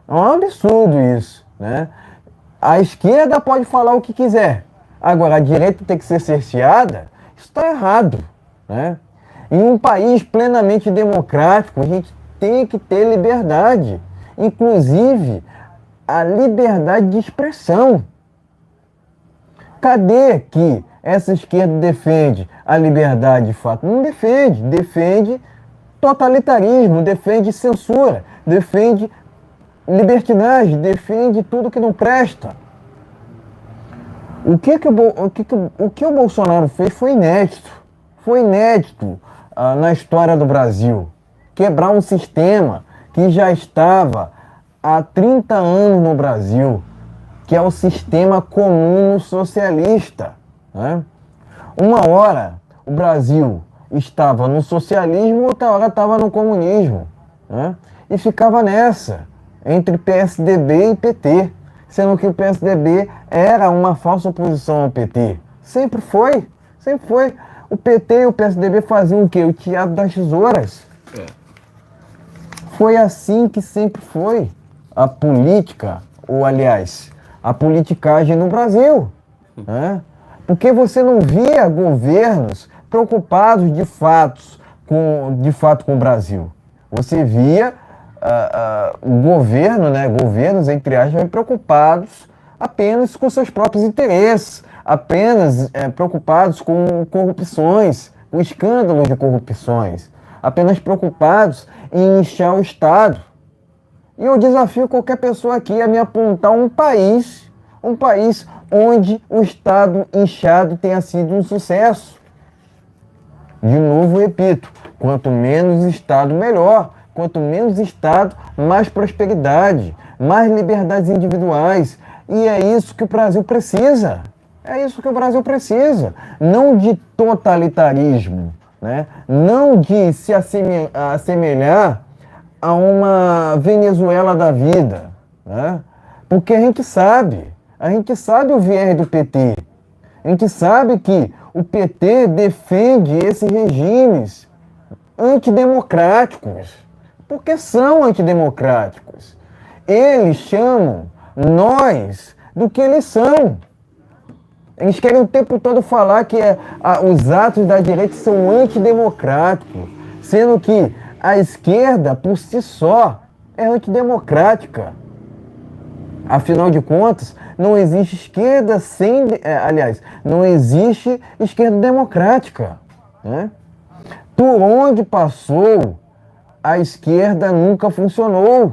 É um absurdo isso. Né? A esquerda pode falar o que quiser. Agora, a direita tem que ser cerceada. Isso está errado. Né? Em um país plenamente democrático, a gente tem que ter liberdade. Inclusive, a liberdade de expressão. Cadê que essa esquerda defende a liberdade de fato? Não defende. Defende totalitarismo, defende censura, defende libertinagem, defende tudo que não presta. O que o Bolsonaro fez foi inédito. Foi inédito na história do Brasil. Quebrar um sistema que já estava há 30 anos no Brasil, que é o sistema comum socialista. Né? Uma hora o Brasil estava no socialismo, outra hora estava no comunismo. Né? E ficava nessa, entre PSDB e PT. Sendo que o PSDB era uma falsa oposição ao PT. Sempre foi, sempre foi. O PT e o PSDB faziam o quê? O teatro das tesouras. Foi assim que sempre foi a política, ou aliás, a politicagem no Brasil. Né? Porque você não via governos preocupados de fato com o Brasil. Você via o governo, né, governos, entre aspas, preocupados apenas com seus próprios interesses, apenas preocupados com corrupções, com escândalos de corrupções, apenas preocupados em inchar o Estado. E eu desafio qualquer pessoa aqui a me apontar um país onde o Estado inchado tenha sido um sucesso. De novo, repito, quanto menos Estado, melhor. Quanto menos Estado, mais prosperidade, mais liberdades individuais. E é isso que o Brasil precisa. É isso que o Brasil precisa. Não de totalitarismo, né? Não de se assemelhar a uma Venezuela da vida. Né? Porque a gente sabe o viés do PT. A gente sabe que o PT defende esses regimes antidemocráticos. Porque são antidemocráticos. eles chamam nós do que eles são. Eles querem o tempo todo falar que os atos da direita são antidemocráticos, sendo que a esquerda, por si só, é antidemocrática. Afinal de contas, não existe esquerda sem... aliás, não existe esquerda democrática, né? Por onde passou, a esquerda nunca funcionou.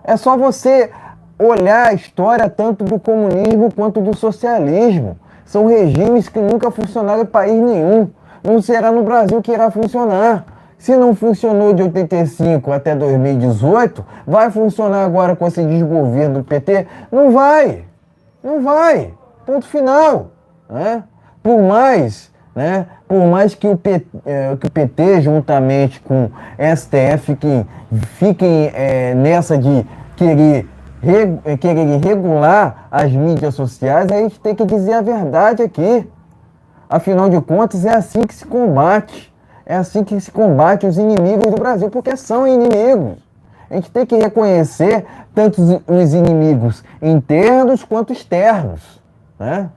É só você olhar a história tanto do comunismo quanto do socialismo. São regimes que nunca funcionaram em país nenhum. Não será no Brasil que irá funcionar. Se não funcionou de 85 até 2018, vai funcionar agora com esse desgoverno do PT? Não vai. Não vai. Ponto final. Né? Por mais que o PT, juntamente com o STF, que fiquem nessa de querer regular as mídias sociais, a gente tem que dizer a verdade aqui. Afinal de contas, é assim que se combate. É assim que se combate os inimigos do Brasil, porque são inimigos. A gente tem que reconhecer tanto os inimigos internos quanto externos, né?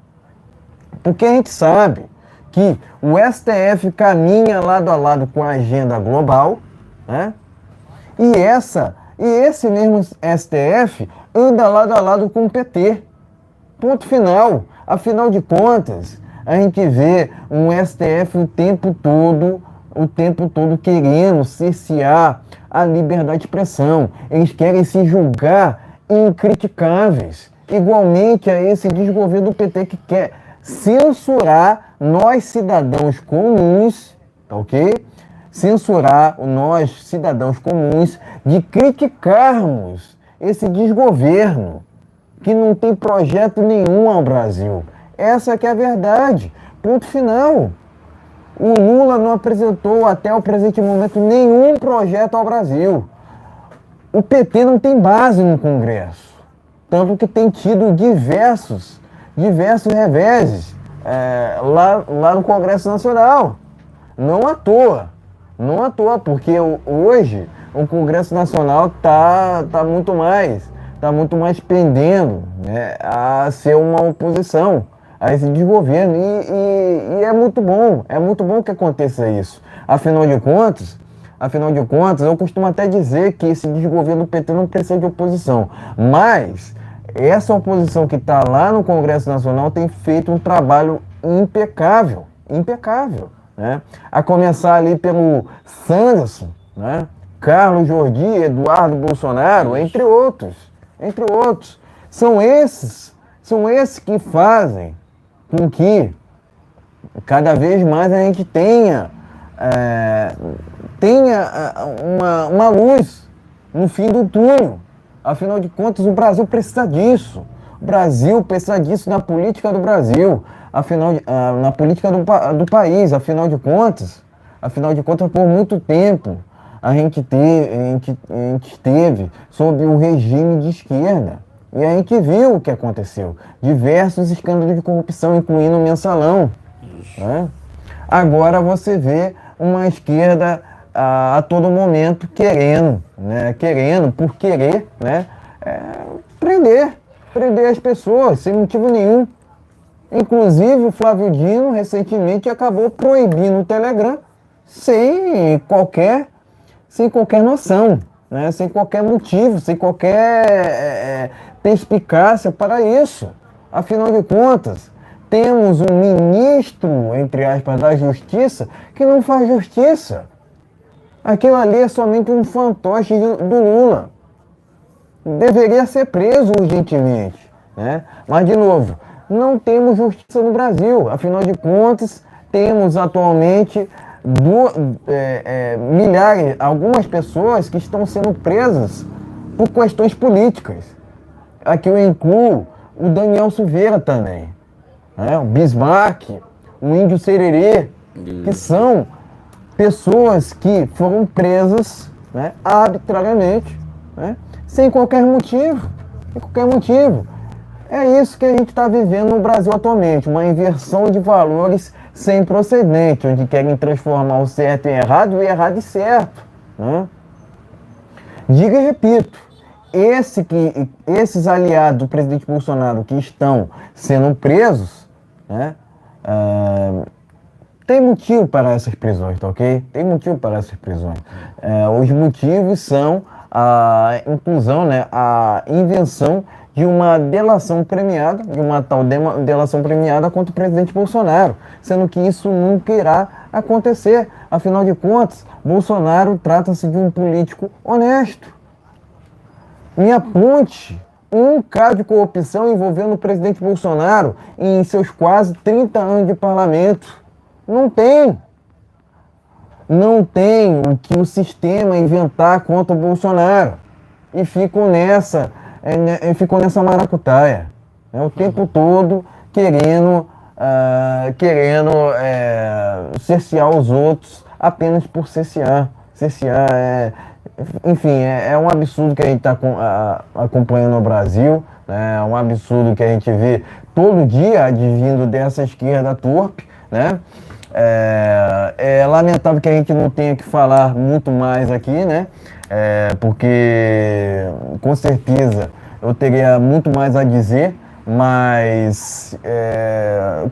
Porque a gente sabe que o STF caminha lado a lado com a agenda global, né? E esse mesmo STF anda lado a lado com o PT. Ponto final. Afinal de contas, a gente vê um STF o tempo todo querendo cercear a liberdade de expressão. Eles querem se julgar incriticáveis. Igualmente a esse desgoverno do PT que quer censurar nós cidadãos comuns, ok? Censurar nós cidadãos comuns de criticarmos esse desgoverno que não tem projeto nenhum ao Brasil. Essa que é a verdade. Ponto final. O Lula não apresentou até o presente momento nenhum projeto ao Brasil. O PT não tem base no Congresso. Tanto que tem tido diversos reveses lá no Congresso Nacional. Não à toa, porque hoje o Congresso Nacional tá muito mais pendendo, né, a ser uma oposição a esse desgoverno, e é muito bom que aconteça isso. Afinal de contas, eu costumo até dizer que esse desgoverno do PT não precisa de oposição, mas essa oposição que está lá no Congresso Nacional tem feito um trabalho impecável, né? A começar ali pelo Sanderson, né? Carlos Jordi, Eduardo Bolsonaro, entre outros. São esses que fazem com que cada vez mais a gente tenha uma luz no fim do túnel. Afinal de contas, o Brasil precisa disso. O Brasil precisa disso na política do Brasil, na política do país. Afinal de contas, por muito tempo, a gente esteve sob um regime de esquerda. E a gente viu o que aconteceu. Diversos escândalos de corrupção, incluindo o Mensalão. Né? Agora você vê uma esquerda a todo momento querendo, né? Por querer, né? Prender as pessoas sem motivo nenhum. Inclusive o Flávio Dino recentemente acabou proibindo o Telegram sem qualquer noção, né? Sem qualquer motivo, sem qualquer perspicácia para isso. Afinal de contas, temos um ministro, entre aspas, da justiça que não faz justiça. Aquilo ali é somente um fantoche do Lula. Deveria ser preso urgentemente, né? Mas, de novo, não temos justiça no Brasil. Afinal de contas, temos atualmente algumas pessoas que estão sendo presas por questões políticas. Aqui eu incluo o Daniel Silveira também, né? O Bismarck, o Índio Sererê, que são pessoas que foram presas, né, arbitrariamente, né, sem qualquer motivo. É isso que a gente está vivendo no Brasil atualmente, uma inversão de valores sem procedente, onde querem transformar o certo em errado e o errado em certo, né? Digo e repito, esses aliados do presidente Bolsonaro que estão sendo presos, né, tem motivo para essas prisões, tá ok? Tem motivo para essas prisões. Os motivos são a inclusão, né, a invenção de uma delação premiada, de uma tal delação premiada contra o presidente Bolsonaro, sendo que isso nunca irá acontecer. Afinal de contas, Bolsonaro trata-se de um político honesto. Me aponte um caso de corrupção envolvendo o presidente Bolsonaro em seus quase 30 anos de parlamento. Não tem. Não tem o que o sistema inventar contra o Bolsonaro. E ficam nessa maracutaia, né, o tempo todo querendo cercear os outros apenas por cercear. Enfim, é um absurdo que a gente está acompanhando no Brasil, né, é um absurdo que a gente vê todo dia advindo dessa esquerda torpe, né? É lamentável que a gente não tenha que falar muito mais aqui, né? Porque com certeza eu teria muito mais a dizer, mas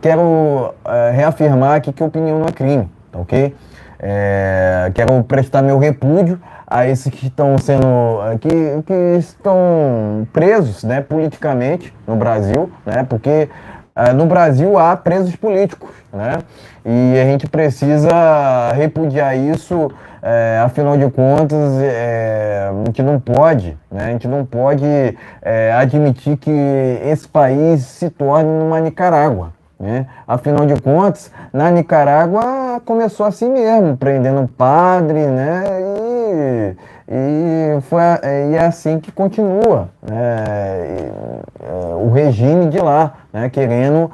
quero reafirmar aqui que opinião não é crime, tá ok? Quero prestar meu repúdio a esses que estão sendo que estão presos, né, politicamente no Brasil, né? Porque no Brasil há presos políticos, né? E a gente precisa repudiar isso, afinal de contas, a gente não pode, né? A gente não pode admitir que esse país se torne uma Nicarágua, né? Afinal de contas, na Nicarágua começou assim mesmo, prendendo padre, né? E é assim que continua, né? O regime de lá, né? Querendo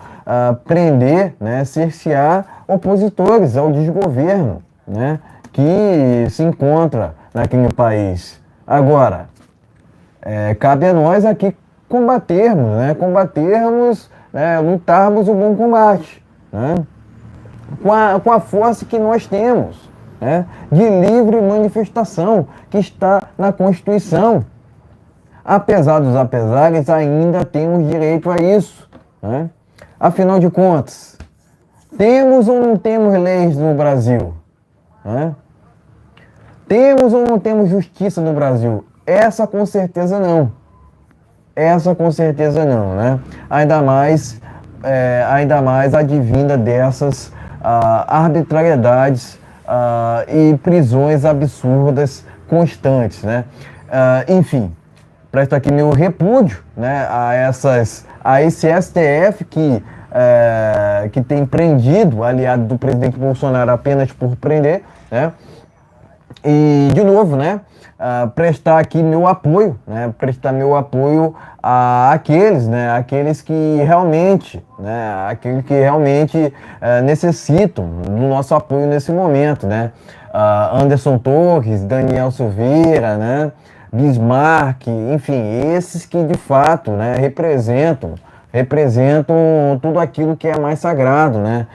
prender, né? Cercear opositores ao desgoverno, né? Que se encontra naquele país. Agora, cabe a nós aqui combatermos, né? Lutarmos o bom combate, né? Com a força que nós temos, né, de livre manifestação, que está na Constituição. Apesar dos apesares, ainda temos direito a isso, né? Afinal de contas, temos ou não temos leis no Brasil? Né? Temos ou não temos justiça no Brasil? Essa com certeza não. Essa com certeza não, né? Ainda mais advinda dessas arbitrariedades e prisões absurdas constantes, né? Enfim, presto aqui meu repúdio, né, a esse STF que tem prendido aliado do presidente Bolsonaro apenas por prender, né? E, de novo, né, prestar aqui meu apoio, né, aqueles que realmente, né, necessitam do nosso apoio nesse momento, né? Anderson Torres, Daniel Silveira, né, Bismarck, enfim, esses que de fato, né, representam tudo aquilo que é mais sagrado, né?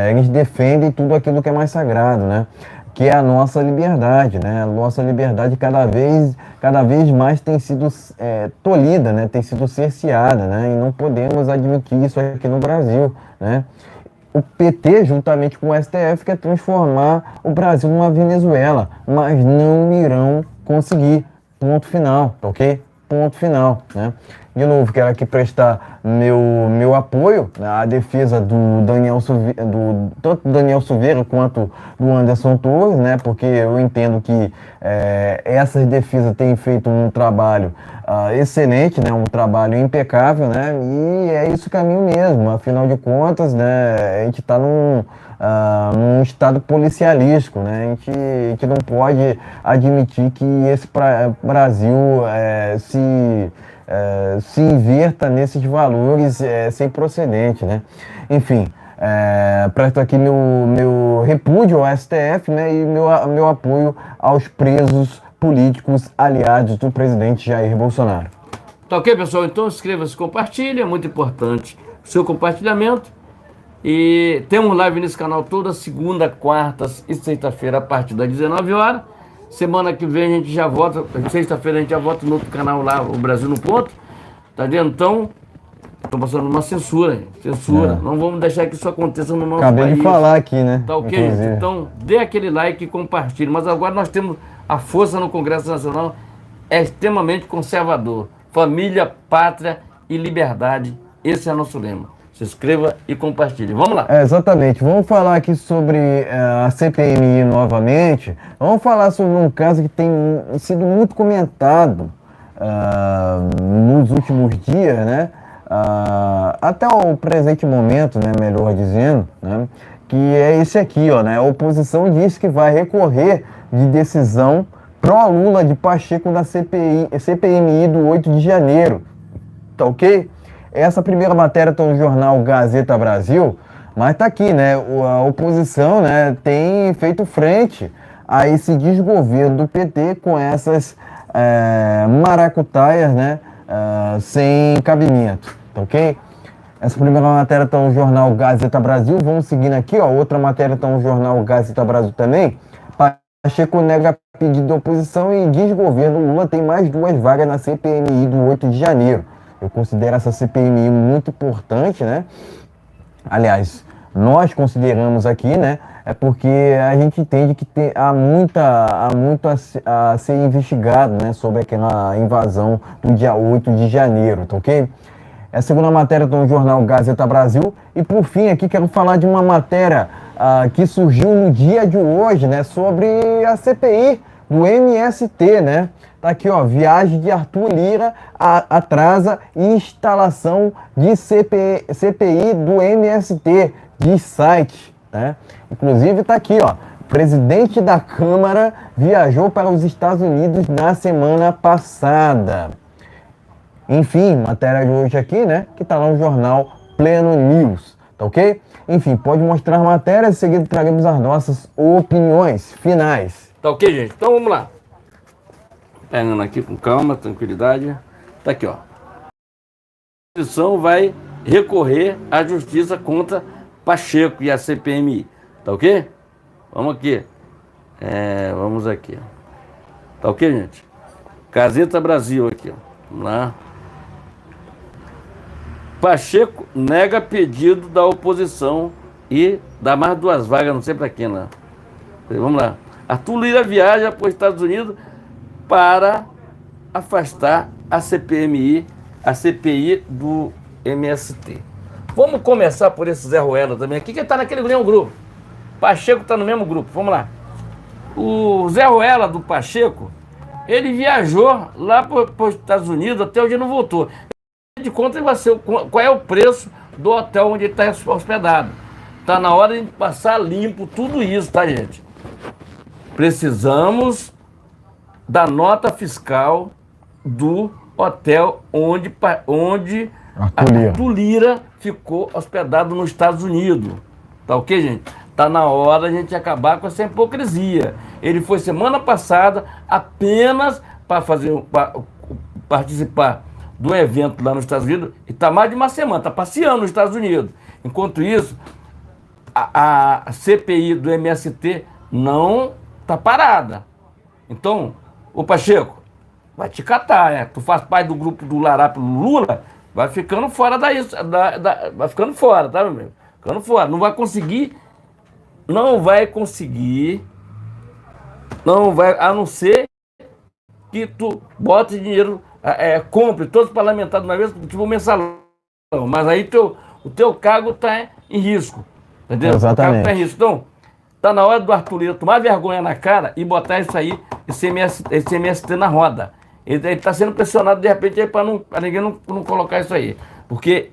Eles defendem tudo aquilo que é mais sagrado, né? Que é a nossa liberdade, né? A nossa liberdade cada vez mais tem sido tolhida, né? Tem sido cerceada, né? E não podemos admitir isso aqui no Brasil, né? O PT, juntamente com o STF, quer transformar o Brasil numa Venezuela, mas não irão conseguir. Ponto final, ok? Ponto final, né? De novo, quero aqui prestar meu apoio à defesa do tanto do Daniel Silveira quanto do Anderson Torres, né? Porque eu entendo que essas defesas têm feito um trabalho excelente, né? Um trabalho impecável, né? E é isso o caminho mesmo. Afinal de contas, né? A gente está num estado policialístico, né? A gente não pode admitir que esse Brasil se inverta nesses valores sem procedente, né? Enfim, presto aqui meu repúdio ao STF, né? E meu apoio aos presos políticos aliados do presidente Jair Bolsonaro. Tá ok, pessoal? Então inscreva-se, compartilhe, é muito importante o seu compartilhamento. E temos live nesse canal toda segunda, quarta e sexta-feira a partir das 19 horas. Semana que vem a gente já volta, sexta-feira a gente já volta no outro canal lá, o Brasil no Ponto. Tá vendo? Então, estão passando uma censura, gente. Censura. Não vamos deixar que isso aconteça no nosso Acabei país. de falar aqui, né? Tá ok? Inclusive. Então, dê aquele like e compartilhe. Mas agora nós temos a força no Congresso Nacional, é extremamente conservador. Família, pátria e liberdade. Esse é o nosso lema. Se inscreva e compartilhe. Vamos lá. Exatamente. Vamos falar aqui sobre a CPMI novamente. Vamos falar sobre um caso que tem sido muito comentado nos últimos dias, né? Até o presente momento, né? Melhor dizendo, né? Que é esse aqui, ó, né? A oposição disse que vai recorrer de decisão pró-Lula de Pacheco na CPMI do 8 de janeiro. Tá ok? Essa primeira matéria está no jornal Gazeta Brasil, mas está aqui, né? A oposição, né, tem feito frente a esse desgoverno do PT com essas maracutaias, né, sem cabimento, tá ok? Essa primeira matéria está no jornal Gazeta Brasil. Vamos seguindo aqui, ó. Outra matéria está no jornal Gazeta Brasil também. Pacheco nega pedido da oposição e diz governo Lula tem mais 2 vagas na CPMI do 8 de janeiro. Eu considero essa CPMI muito importante, né? Aliás, nós consideramos aqui, né? É porque a gente entende que há muito a ser investigado, né? Sobre aquela invasão do dia 8 de janeiro, tá ok? A segunda matéria está no jornal Gazeta Brasil. E por fim aqui quero falar de uma matéria que surgiu no dia de hoje, né? Sobre a CPI do MST, né? Tá aqui, ó, viagem de Arthur Lira atrasa instalação de CPI do MST, de site, né? Inclusive tá aqui, ó, presidente da Câmara viajou para os Estados Unidos na semana passada. Enfim, matéria de hoje aqui, né, que tá lá no jornal Pleno News, tá ok? Enfim, pode mostrar a matéria, em seguida traremos as nossas opiniões finais. Tá ok, gente? Então vamos lá. Pegando aqui com calma, tranquilidade. Tá aqui, ó. A oposição vai recorrer à justiça contra Pacheco e a CPMI. Tá ok? Vamos aqui. Vamos aqui. Tá ok, gente? Gazeta Brasil aqui, ó. Vamos lá. Pacheco nega pedido da oposição e dá mais 2 vagas, não sei pra quem lá. Vamos lá. Arthur Lira viaja para os Estados Unidos para afastar a CPI do MST. Vamos começar por esse Zé Ruela também aqui, que está naquele mesmo grupo. Pacheco está no mesmo grupo, vamos lá. O Zé Ruela do Pacheco, ele viajou lá para os Estados Unidos, até hoje não voltou. De conta vai ser qual é o preço do hotel onde ele está hospedado. Está na hora de passar limpo tudo isso, tá, gente? Precisamos da nota fiscal do hotel onde Arthur Lira ficou hospedado nos Estados Unidos. Tá ok, gente? Tá na hora a gente acabar com essa hipocrisia. Ele foi semana passada apenas para participar do evento lá nos Estados Unidos e tá mais de uma semana, tá passeando nos Estados Unidos. Enquanto isso, a CPI do MST não tá parada. Então, ô Pacheco, vai te catar, né? Tu faz parte do grupo do Larápio Lula, vai ficando fora vai ficando fora, tá, meu amigo? Ficando fora. Não vai conseguir, a não ser que tu bote dinheiro, compre todos os parlamentares de uma vez, tipo mensalão. Mas aí o teu cargo tá em risco, entendeu? Exatamente. O cargo tá em risco. Então, tá na hora do Arthur Lira tomar vergonha na cara e botar isso aí, esse MST na roda. Ele está sendo pressionado de repente para ninguém não colocar isso aí. Porque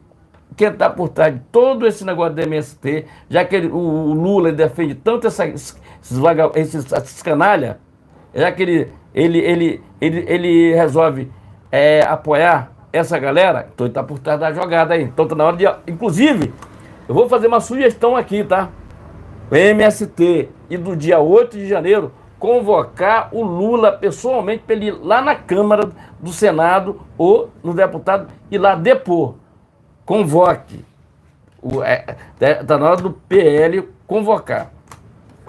quem está por trás de todo esse negócio do MST, já que o Lula defende tanto esses canalha, já que ele resolve apoiar essa galera, então ele está por trás da jogada aí. Então está na hora de. Inclusive, eu vou fazer uma sugestão aqui, tá? O MST e do dia 8 de janeiro convocar o Lula pessoalmente para ele ir lá na Câmara do Senado ou no deputado e lá depor. Convoque. Está na hora do PL convocar.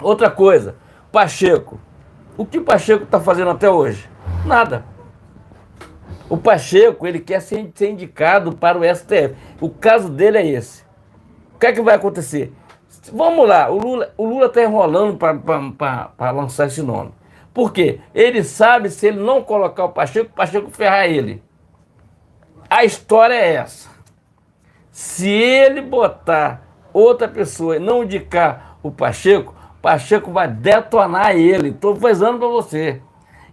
Outra coisa, Pacheco. O que o Pacheco está fazendo até hoje? Nada. O Pacheco, ele quer ser indicado para o STF. O caso dele é esse. O que é que vai acontecer? Vamos lá, o Lula está enrolando para lançar esse nome. Por quê? Ele sabe, se ele não colocar o Pacheco ferrar ele. A história é essa. Se ele botar outra pessoa e não indicar o Pacheco vai detonar ele. Estou avisando para você.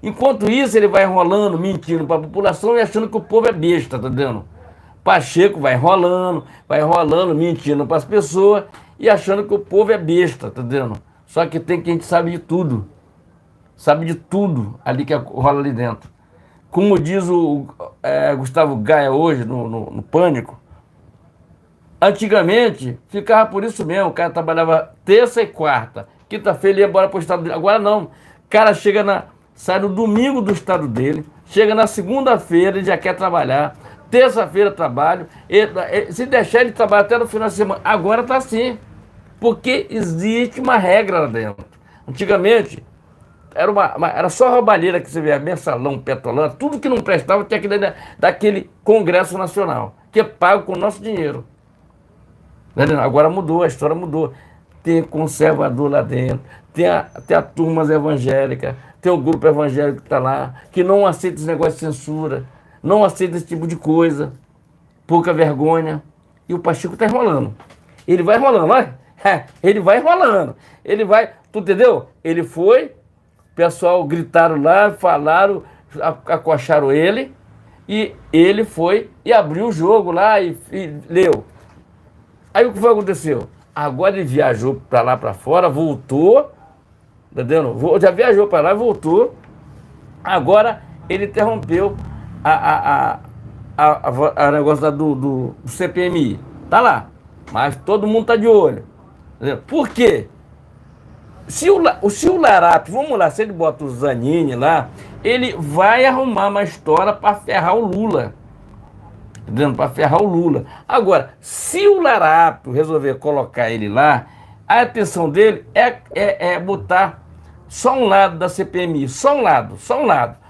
Enquanto isso, ele vai enrolando, mentindo para a população e achando que o povo é besta, tá entendendo? Pacheco vai enrolando, mentindo para as pessoas e achando que o povo é besta, tá entendendo? Só que tem quem sabe de tudo. Sabe de tudo ali que rola ali dentro. Como diz o Gustavo Gaia hoje no Pânico, antigamente ficava por isso mesmo, o cara trabalhava terça e quarta, quinta-feira ele ia embora para o estado dele. Agora não, o cara sai no domingo do estado dele, chega na segunda-feira ele já quer trabalhar, terça-feira trabalho, se deixar ele trabalha até no final de semana. Agora está assim, porque existe uma regra lá dentro. Antigamente era só roubalheira que você vê, mensalão, petolão, tudo que não prestava tinha que dar daquele Congresso Nacional, que é pago com o nosso dinheiro. Agora mudou, a história mudou. Tem conservador lá dentro, tem a turmas evangélicas, tem o grupo evangélico que está lá, que não aceita esse negócio de censura, não aceita esse tipo de coisa, pouca vergonha. E o Pacheco está enrolando. Ele vai enrolando, olha. Ele vai enrolando. Ele vai, tu entendeu? Ele foi, o pessoal gritaram lá, falaram, acocharam ele, e ele foi e abriu o jogo lá e leu. Aí o que foi que aconteceu? Agora ele viajou para lá para fora, voltou, entendeu? Já viajou para lá e voltou. Agora ele interrompeu a negócio do CPMI. Tá lá, mas todo mundo tá de olho. Entendeu? Por quê? Se o Larápio, vamos lá, se ele bota o Zanini lá, ele vai arrumar uma história para ferrar o Lula. Para ferrar o Lula. Agora, se o Larápio resolver colocar ele lá, a intenção dele é botar só um lado da CPMI, só um lado,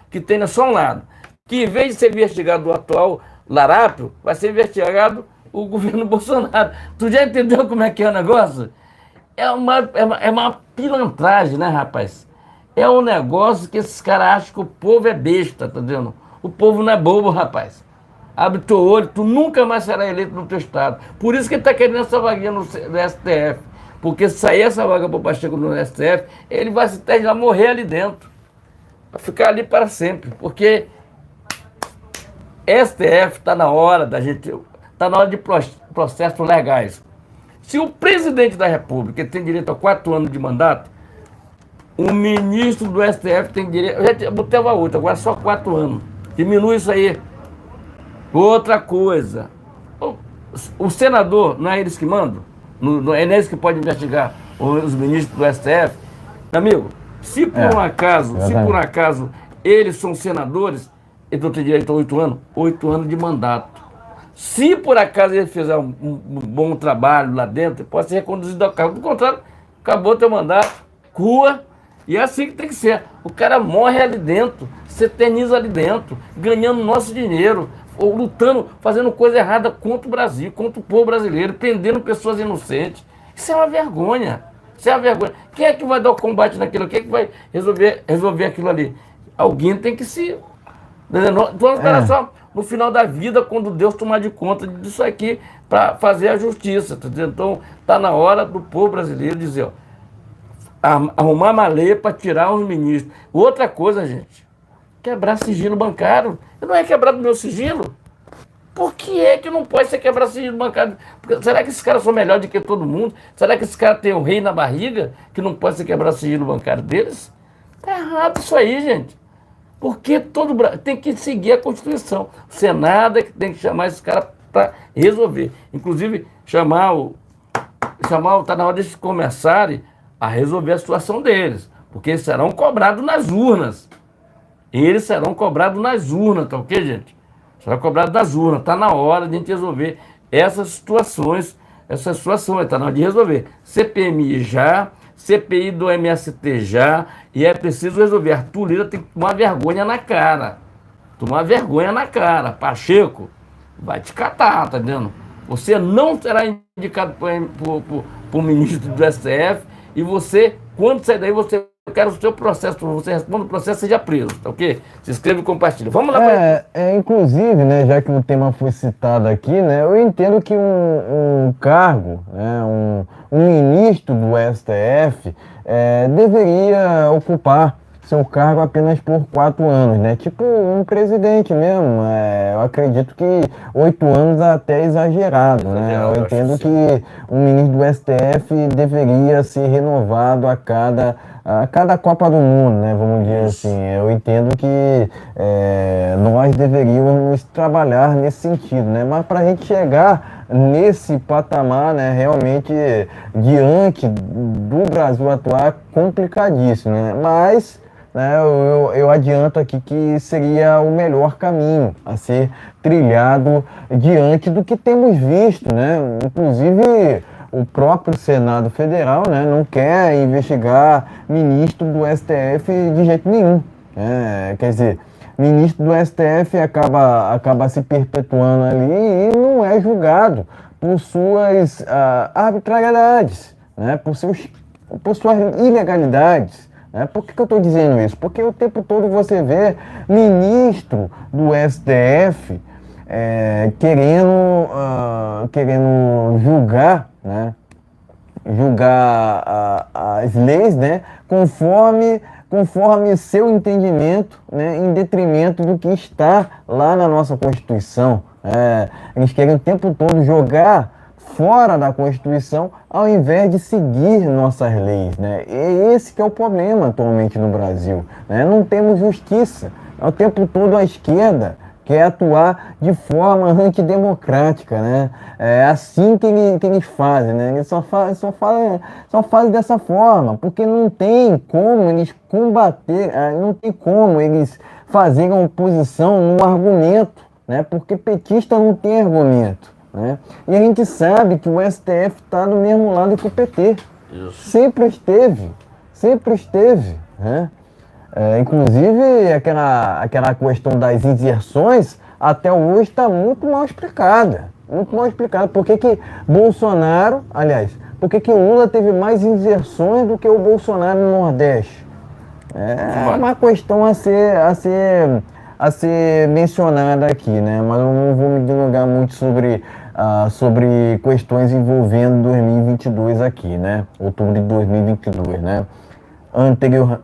que tenha só um lado. Que em vez de ser investigado o atual Larápio, vai ser investigado o governo Bolsonaro. Tu já entendeu como é que é o negócio? É uma pilantragem, né, rapaz? É um negócio que esses caras acham que o povo é besta, tá entendendo? O povo não é bobo, rapaz. Abre teu olho, tu nunca mais será eleito no teu estado. Por isso que ele está querendo essa vaguinha no STF. Porque se sair essa vaga para o Pacheco no STF, ele vai se terminar, morrer ali dentro. Vai ficar ali para sempre. Porque STF está na hora da gente. Está na hora de processos legais. Se o presidente da República tem direito a 4 anos de mandato, o ministro do STF tem direito. Eu já botei a outra, agora só 4 anos. Diminui isso aí. Outra coisa, o senador, não é eles que mandam? Não é eles que podem investigar os ministros do STF? Meu amigo, se por um acaso eles são senadores, eles vão ter direito a 8 anos? 8 anos de mandato. Se por acaso ele fizer um bom trabalho lá dentro, ele pode ser reconduzido ao cargo. Do contrário, acabou teu mandato, rua, e é assim que tem que ser. O cara morre ali dentro, se eterniza ali dentro, ganhando nosso dinheiro, ou lutando, fazendo coisa errada contra o Brasil, contra o povo brasileiro, prendendo pessoas inocentes. Isso é uma vergonha. Isso é uma vergonha. Quem é que vai dar o combate naquilo? Quem é que vai resolver aquilo ali? Alguém tem que se... Vamos esperar só no final da vida, quando Deus tomar de conta disso aqui, para fazer a justiça. Tá? Então, está na hora do povo brasileiro dizer, ó, arrumar uma lei para tirar os ministros. Outra coisa, gente, quebrar sigilo bancário. Não é quebrar do meu sigilo? Por que é que não pode ser quebrar sigilo bancário? Será que esses caras são melhores do que todo mundo? Será que esses caras têm o rei na barriga que não pode ser quebrar sigilo bancário deles? Tá errado isso aí, gente. Porque todo Brasil tem que seguir a Constituição. O Senado é que tem que chamar esses caras para resolver. Inclusive, está na hora de eles começarem a resolver a situação deles. Porque eles serão cobrados nas urnas. Eles serão cobrados nas urnas, tá ok, gente? Serão cobrados nas urnas. Está na hora de a gente resolver essas situações. Está na hora de resolver. CPMI já, CPI do MST já, e é preciso resolver. Arthur Lira tem que tomar vergonha na cara. Tomar vergonha na cara. Pacheco vai te catar, tá vendo? Você não será indicado por ministro do STF e você, quando sair daí, eu quero o seu processo, você responde o processo, seja preso, tá ok? Se inscreva e compartilha. Vamos lá. Inclusive, né, já que o tema foi citado aqui, né, eu entendo que um cargo, né, um ministro do STF deveria ocupar seu cargo apenas por 4 anos, né? Tipo um presidente mesmo. Eu acredito que 8 anos até é exagerado, né? Eu entendo que um ministro do STF deveria ser renovado a cada Copa do Mundo, né? Vamos dizer assim. Eu entendo que nós deveríamos trabalhar nesse sentido, né? Mas para a gente chegar nesse patamar, né? Realmente, diante do Brasil atual, é complicadíssimo, né? Mas eu adianto aqui que seria o melhor caminho a ser trilhado diante do que temos visto, né? Inclusive, o próprio Senado Federal, né, não quer investigar ministro do STF de jeito nenhum. Quer dizer, ministro do STF acaba se perpetuando ali e não é julgado por suas arbitrariedades, né? por suas ilegalidades. Por que eu estou dizendo isso? Porque o tempo todo você vê ministro do STF querendo julgar, né? Julgar as leis, né? Conforme seu entendimento, né? Em detrimento do que está lá na nossa Constituição. Eles querem o tempo todo jogar fora da Constituição, ao invés de seguir nossas leis, né? E esse que é o problema atualmente no Brasil, né? Não temos justiça. O tempo todo a esquerda quer atuar de forma antidemocrática, né? É assim que eles fazem, né? Eles só fazem dessa forma, porque não tem como eles combater, não tem como eles fazerem oposição no argumento, né? Porque petista não tem argumento. Né? E a gente sabe que o STF está do mesmo lado que o PT. Isso. Sempre esteve. Né? Inclusive, aquela questão das inserções, até hoje está muito mal explicada. Muito mal explicada. Por que Bolsonaro, aliás, por que o Lula teve mais inserções do que o Bolsonaro no Nordeste? É uma questão a ser mencionada aqui, né? Mas eu não vou me dilungar muito sobre questões envolvendo 2022 aqui, né? Outubro de 2022, né?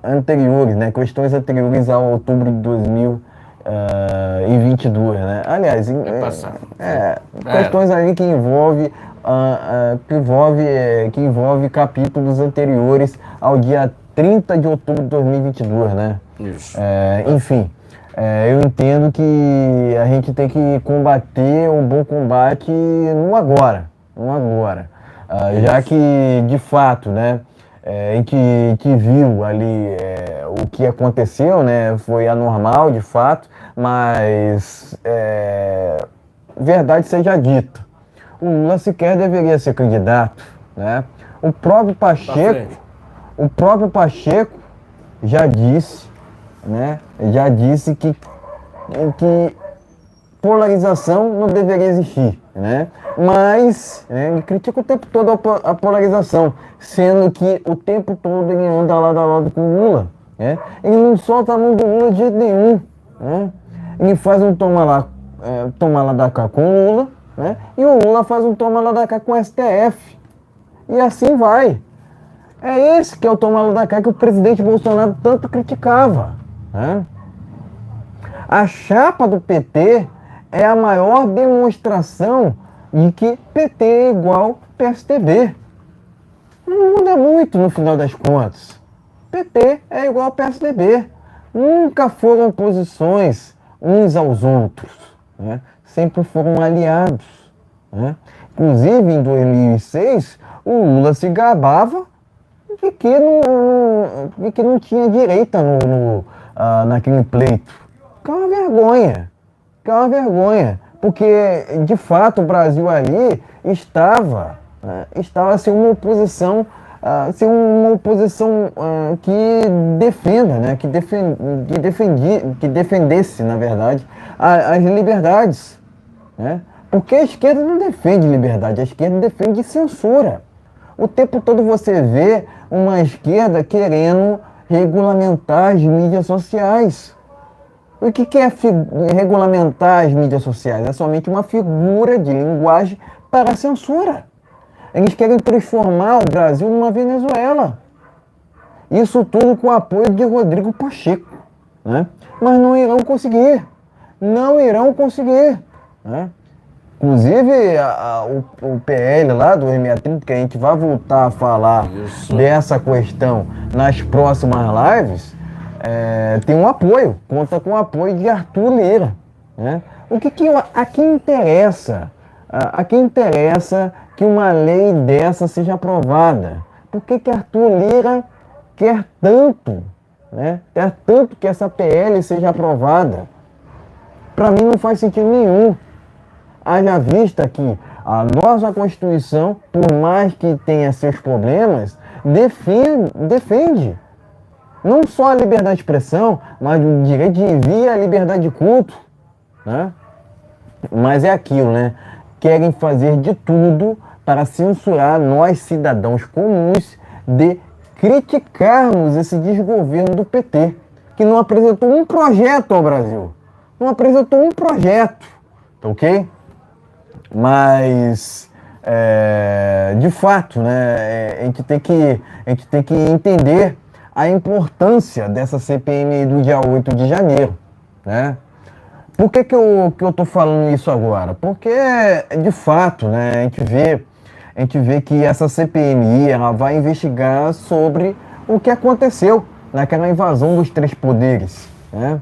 Anteriores, né? Questões anteriores ao outubro de 2022, né? Aliás, questões ali que envolve capítulos anteriores ao dia 30 de outubro de 2022, né? Isso. Enfim. Eu entendo que a gente tem que combater um bom combate no agora, já que de fato, né, a gente viu ali o que aconteceu, né, foi anormal de fato, mas verdade seja dita, o Lula sequer deveria ser candidato, né? O próprio Pacheco já disse, né? Já disse que polarização não deveria existir, né? Mas ele critica o tempo todo a polarização, sendo que o tempo todo ele anda lado a lado com o Lula, né? Ele não solta a mão do Lula de jeito nenhum, né? Ele faz um toma lá da cá com o Lula, né? E o Lula faz um toma lá da cá com o STF, e assim vai. É esse que é o toma lá da cá que o presidente Bolsonaro tanto criticava. A chapa do PT é a maior demonstração de que PT é igual PSDB. Não muda muito no final das contas. PT é igual PSDB. Nunca foram oposições uns aos outros, né? Sempre foram aliados, né? Inclusive em 2006 o Lula se gabava de que não tinha direita naquele pleito. Que é uma vergonha, porque de fato o Brasil ali estava assim, uma oposição ser uma oposição que defenda, né, que defendesse, na verdade, as liberdades, né? Porque a esquerda não defende liberdade, a esquerda defende censura. O tempo todo você vê uma esquerda querendo regulamentar as mídias sociais. O que é regulamentar as mídias sociais? É somente uma figura de linguagem para a censura. Eles querem transformar o Brasil numa Venezuela. Isso tudo com o apoio de Rodrigo Pacheco, né? Mas não irão conseguir. Não irão conseguir, né? Inclusive, o PL lá do 630, que a gente vai voltar a falar dessa questão nas próximas lives, tem um apoio, conta com o apoio de Arthur Lira, né? A quem interessa? A quem interessa que uma lei dessa seja aprovada? Por que Arthur Lira quer tanto, né? Quer tanto que essa PL seja aprovada? Para mim não faz sentido nenhum. Haja vista que a nossa Constituição, por mais que tenha seus problemas, defende não só a liberdade de expressão, mas o direito de vir e a liberdade de culto, né? Mas é aquilo, né? Querem fazer de tudo para censurar nós, cidadãos comuns, de criticarmos esse desgoverno do PT, que não apresentou um projeto ao Brasil. Não apresentou um projeto, ok? Mas, de fato, né, a gente tem que entender a importância dessa CPMI do dia 8 de janeiro, né? Por que eu estou falando isso agora? Porque, de fato, né, a gente vê que essa CPMI ela vai investigar sobre o que aconteceu naquela invasão dos três poderes, né?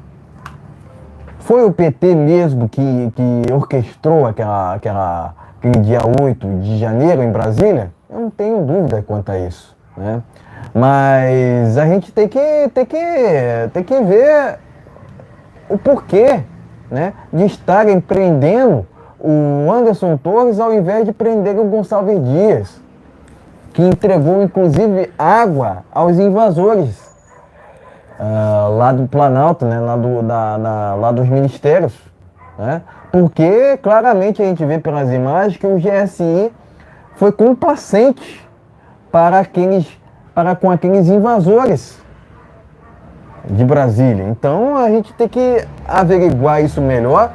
Foi o PT mesmo que orquestrou aquele dia 8 de janeiro em Brasília? Eu não tenho dúvida quanto a isso, né? Mas a gente tem que ver o porquê, né, de estarem prendendo o Anderson Torres ao invés de prender o Gonçalves Dias, que entregou inclusive água aos invasores. Lá do Planalto, né, lá dos ministérios, né? Porque claramente a gente vê pelas imagens que o GSI foi complacente com aqueles invasores de Brasília. Então a gente tem que averiguar isso melhor.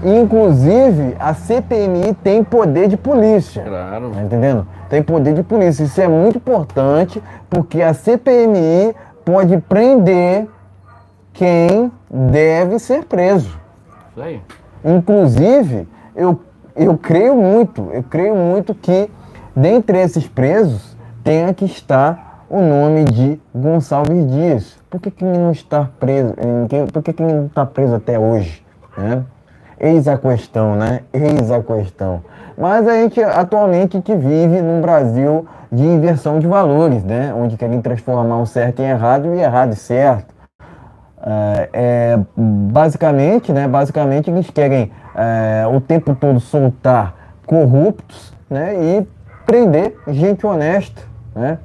E, inclusive, a CPMI tem poder de polícia. Claro. Tá entendendo? Tem poder de polícia. Isso é muito importante, porque a CPMI pode prender quem deve ser preso. Isso aí. Inclusive, eu creio muito que dentre esses presos tenha que estar o nome de Gonçalves Dias. Por que ele não está preso? Por que ele não está preso até hoje, né? Eis a questão, né? Eis a questão. Mas atualmente a gente vive num Brasil de inversão de valores, né? Onde querem transformar o certo em errado e o errado em certo. Basicamente eles querem o tempo todo soltar corruptos, né? E prender gente honesta, né?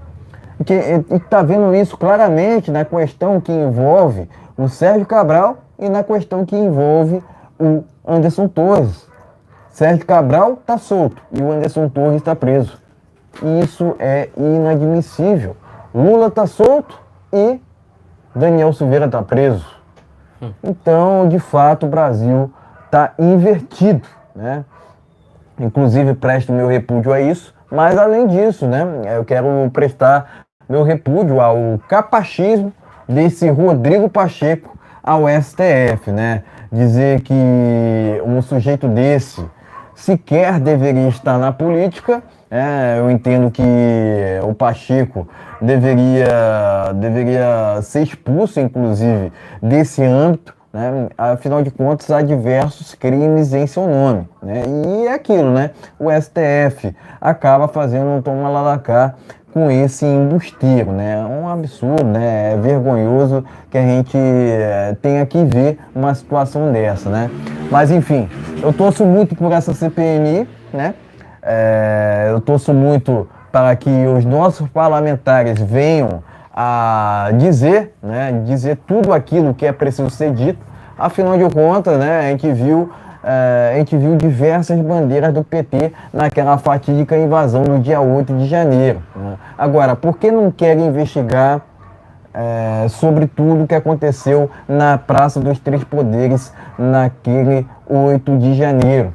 E está vendo isso claramente na questão que envolve o Sérgio Cabral e na questão que envolve o Anderson Torres. Sérgio Cabral está solto e o Anderson Torres está preso. Isso é inadmissível. Lula está solto e Daniel Silveira está preso. Então, de fato, o Brasil está invertido, né? Inclusive, presto meu repúdio a isso. Mas, além disso, né, eu quero prestar meu repúdio ao capachismo desse Rodrigo Pacheco ao STF, né? Dizer que um sujeito desse sequer deveria estar na política. Eu entendo que o Pacheco deveria ser expulso, inclusive, desse âmbito, né? Afinal de contas, há diversos crimes em seu nome, né? E é aquilo, né? O STF acaba fazendo um toma lá da cá com esse embusteiro, né? É um absurdo, né? É vergonhoso que a gente tenha que ver uma situação dessa, né? Mas, enfim, eu torço muito por essa CPMI, né? Eu torço muito para que os nossos parlamentares venham a dizer, né, dizer tudo aquilo que é preciso ser dito. Afinal de contas, né, a gente viu diversas bandeiras do PT naquela fatídica invasão no dia 8 de janeiro. Né? Agora, por que não querem investigar sobre tudo o que aconteceu na Praça dos Três Poderes naquele 8 de janeiro?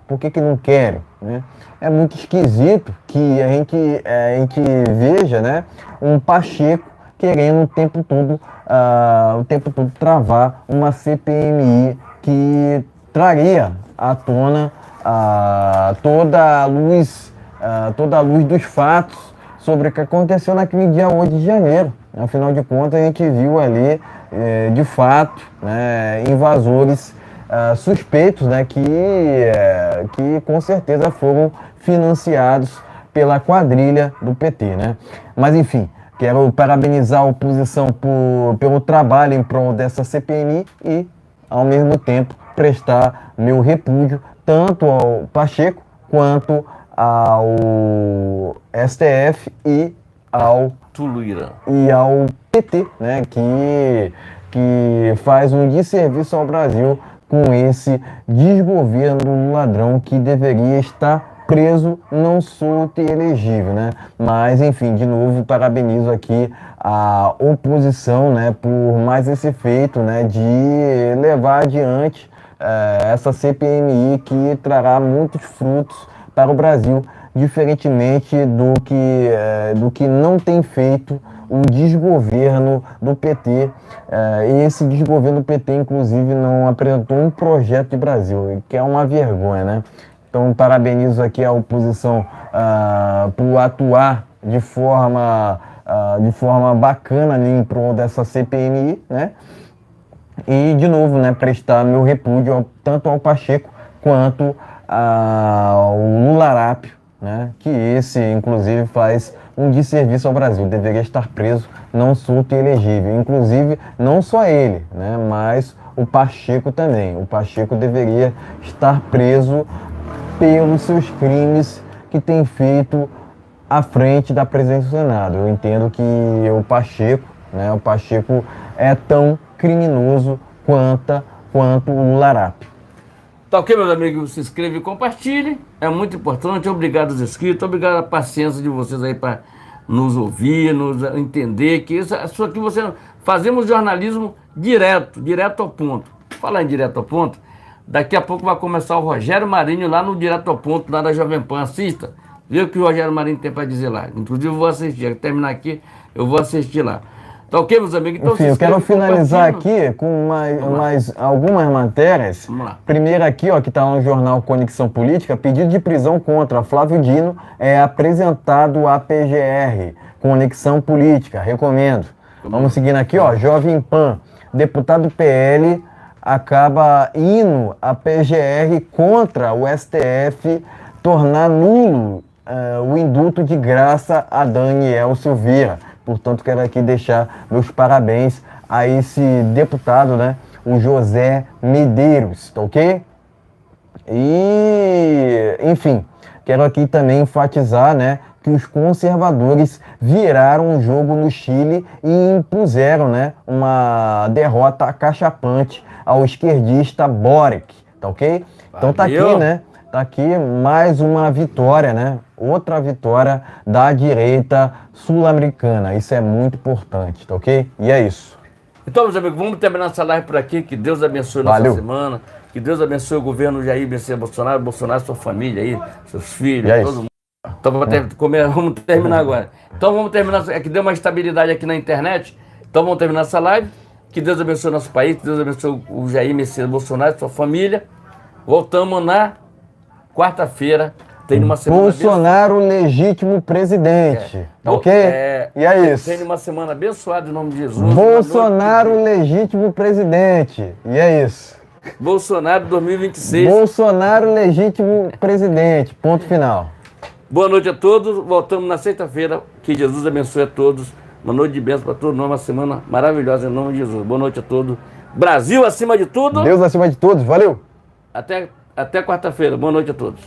Por que não querem? Né? É muito esquisito que a gente veja, né, um Pacheco querendo o tempo todo travar uma CPMI que traria à tona toda a luz dos fatos sobre o que aconteceu naquele dia 8 de janeiro. Afinal de contas, a gente viu ali, de fato, né, invasores suspeitos, né, que com certeza foram financiados pela quadrilha do PT. Né? Mas, enfim, quero parabenizar a oposição pelo trabalho em prol dessa CPMI e, ao mesmo tempo, prestar meu repúdio tanto ao Pacheco quanto ao STF e ao PT, né, que faz um desserviço ao Brasil com esse desgoverno ladrão que deveria estar preso, não solto e elegível, né? Mas, enfim, de novo, parabenizo aqui a oposição, né, por mais esse feito, né, de levar adiante essa CPMI que trará muitos frutos para o Brasil, diferentemente do que não tem feito o desgoverno do PT. Esse desgoverno do PT, inclusive, não apresentou um projeto de Brasil, que é uma vergonha, né? Então, parabenizo aqui a oposição por atuar de forma bacana ali em prol dessa CPMI, né? E, de novo, né, prestar meu repúdio tanto ao Pacheco quanto ao Lula-Rápio, né, que esse, inclusive, faz um desserviço ao Brasil. Deveria estar preso, não solto e elegível. Inclusive, não só ele, né, mas o Pacheco também. O Pacheco deveria estar preso pelos seus crimes que tem feito à frente da presidência do Senado. Eu entendo que o Pacheco é tão criminoso quanto o Lula-Rápio. Tá ok, meus amigos? Se inscreva e compartilhe. É muito importante. Obrigado aos inscritos. Obrigado a paciência de vocês aí para nos ouvir, nos entender que isso aqui fazemos jornalismo direto ao ponto. Falar em direto ao ponto, daqui a pouco vai começar o Rogério Marinho lá no Direto ao Ponto, lá da Jovem Pan. Assista. Vê o que o Rogério Marinho tem para dizer lá. Inclusive eu vou assistir. Ao terminar aqui, eu vou assistir lá. Tá ok, meus amigos? Então, enfim, eu quero finalizar aqui com algumas matérias. Vamos lá. Primeiro aqui, ó, que está no jornal Conexão Política, pedido de prisão contra Flávio Dino é apresentado à PGR. Conexão Política, recomendo. Vamos seguindo aqui, ó, Jovem Pan, deputado PL acaba indo à PGR contra o STF tornar nulo o indulto de graça a Daniel Silveira. Portanto, quero aqui deixar meus parabéns a esse deputado, né, o José Medeiros, tá ok? E, enfim, quero aqui também enfatizar, né, que os conservadores viraram o jogo no Chile e impuseram, né, uma derrota acachapante ao esquerdista Boric, tá ok? Então tá aqui, né? Tá aqui mais uma vitória, né? Outra vitória da direita sul-americana. Isso é muito importante, tá ok? E é isso. Então, meus amigos, vamos terminar essa live por aqui. Que Deus abençoe nossa semana. Que Deus abençoe o governo Jair Messias Bolsonaro, sua família aí, seus filhos, todo mundo. Então vamos terminar agora. Então vamos terminar. É que deu uma estabilidade aqui na internet. Então vamos terminar essa live. Que Deus abençoe nosso país. Que Deus abençoe o Jair Messias Bolsonaro, sua família. Voltamos na quarta-feira. Tem uma semana Bolsonaro legítimo presidente. Ok? E é isso. Tem uma semana abençoada em nome de Jesus. Bolsonaro legítimo presidente. E é isso. Bolsonaro 2026. Bolsonaro legítimo presidente. Ponto final. Boa noite a todos. Voltamos na sexta-feira. Que Jesus abençoe a todos. Uma noite de bênção para todos. Uma semana maravilhosa em nome de Jesus. Boa noite a todos. Brasil acima de tudo. Deus acima de todos. Valeu. Até quarta-feira. Boa noite a todos.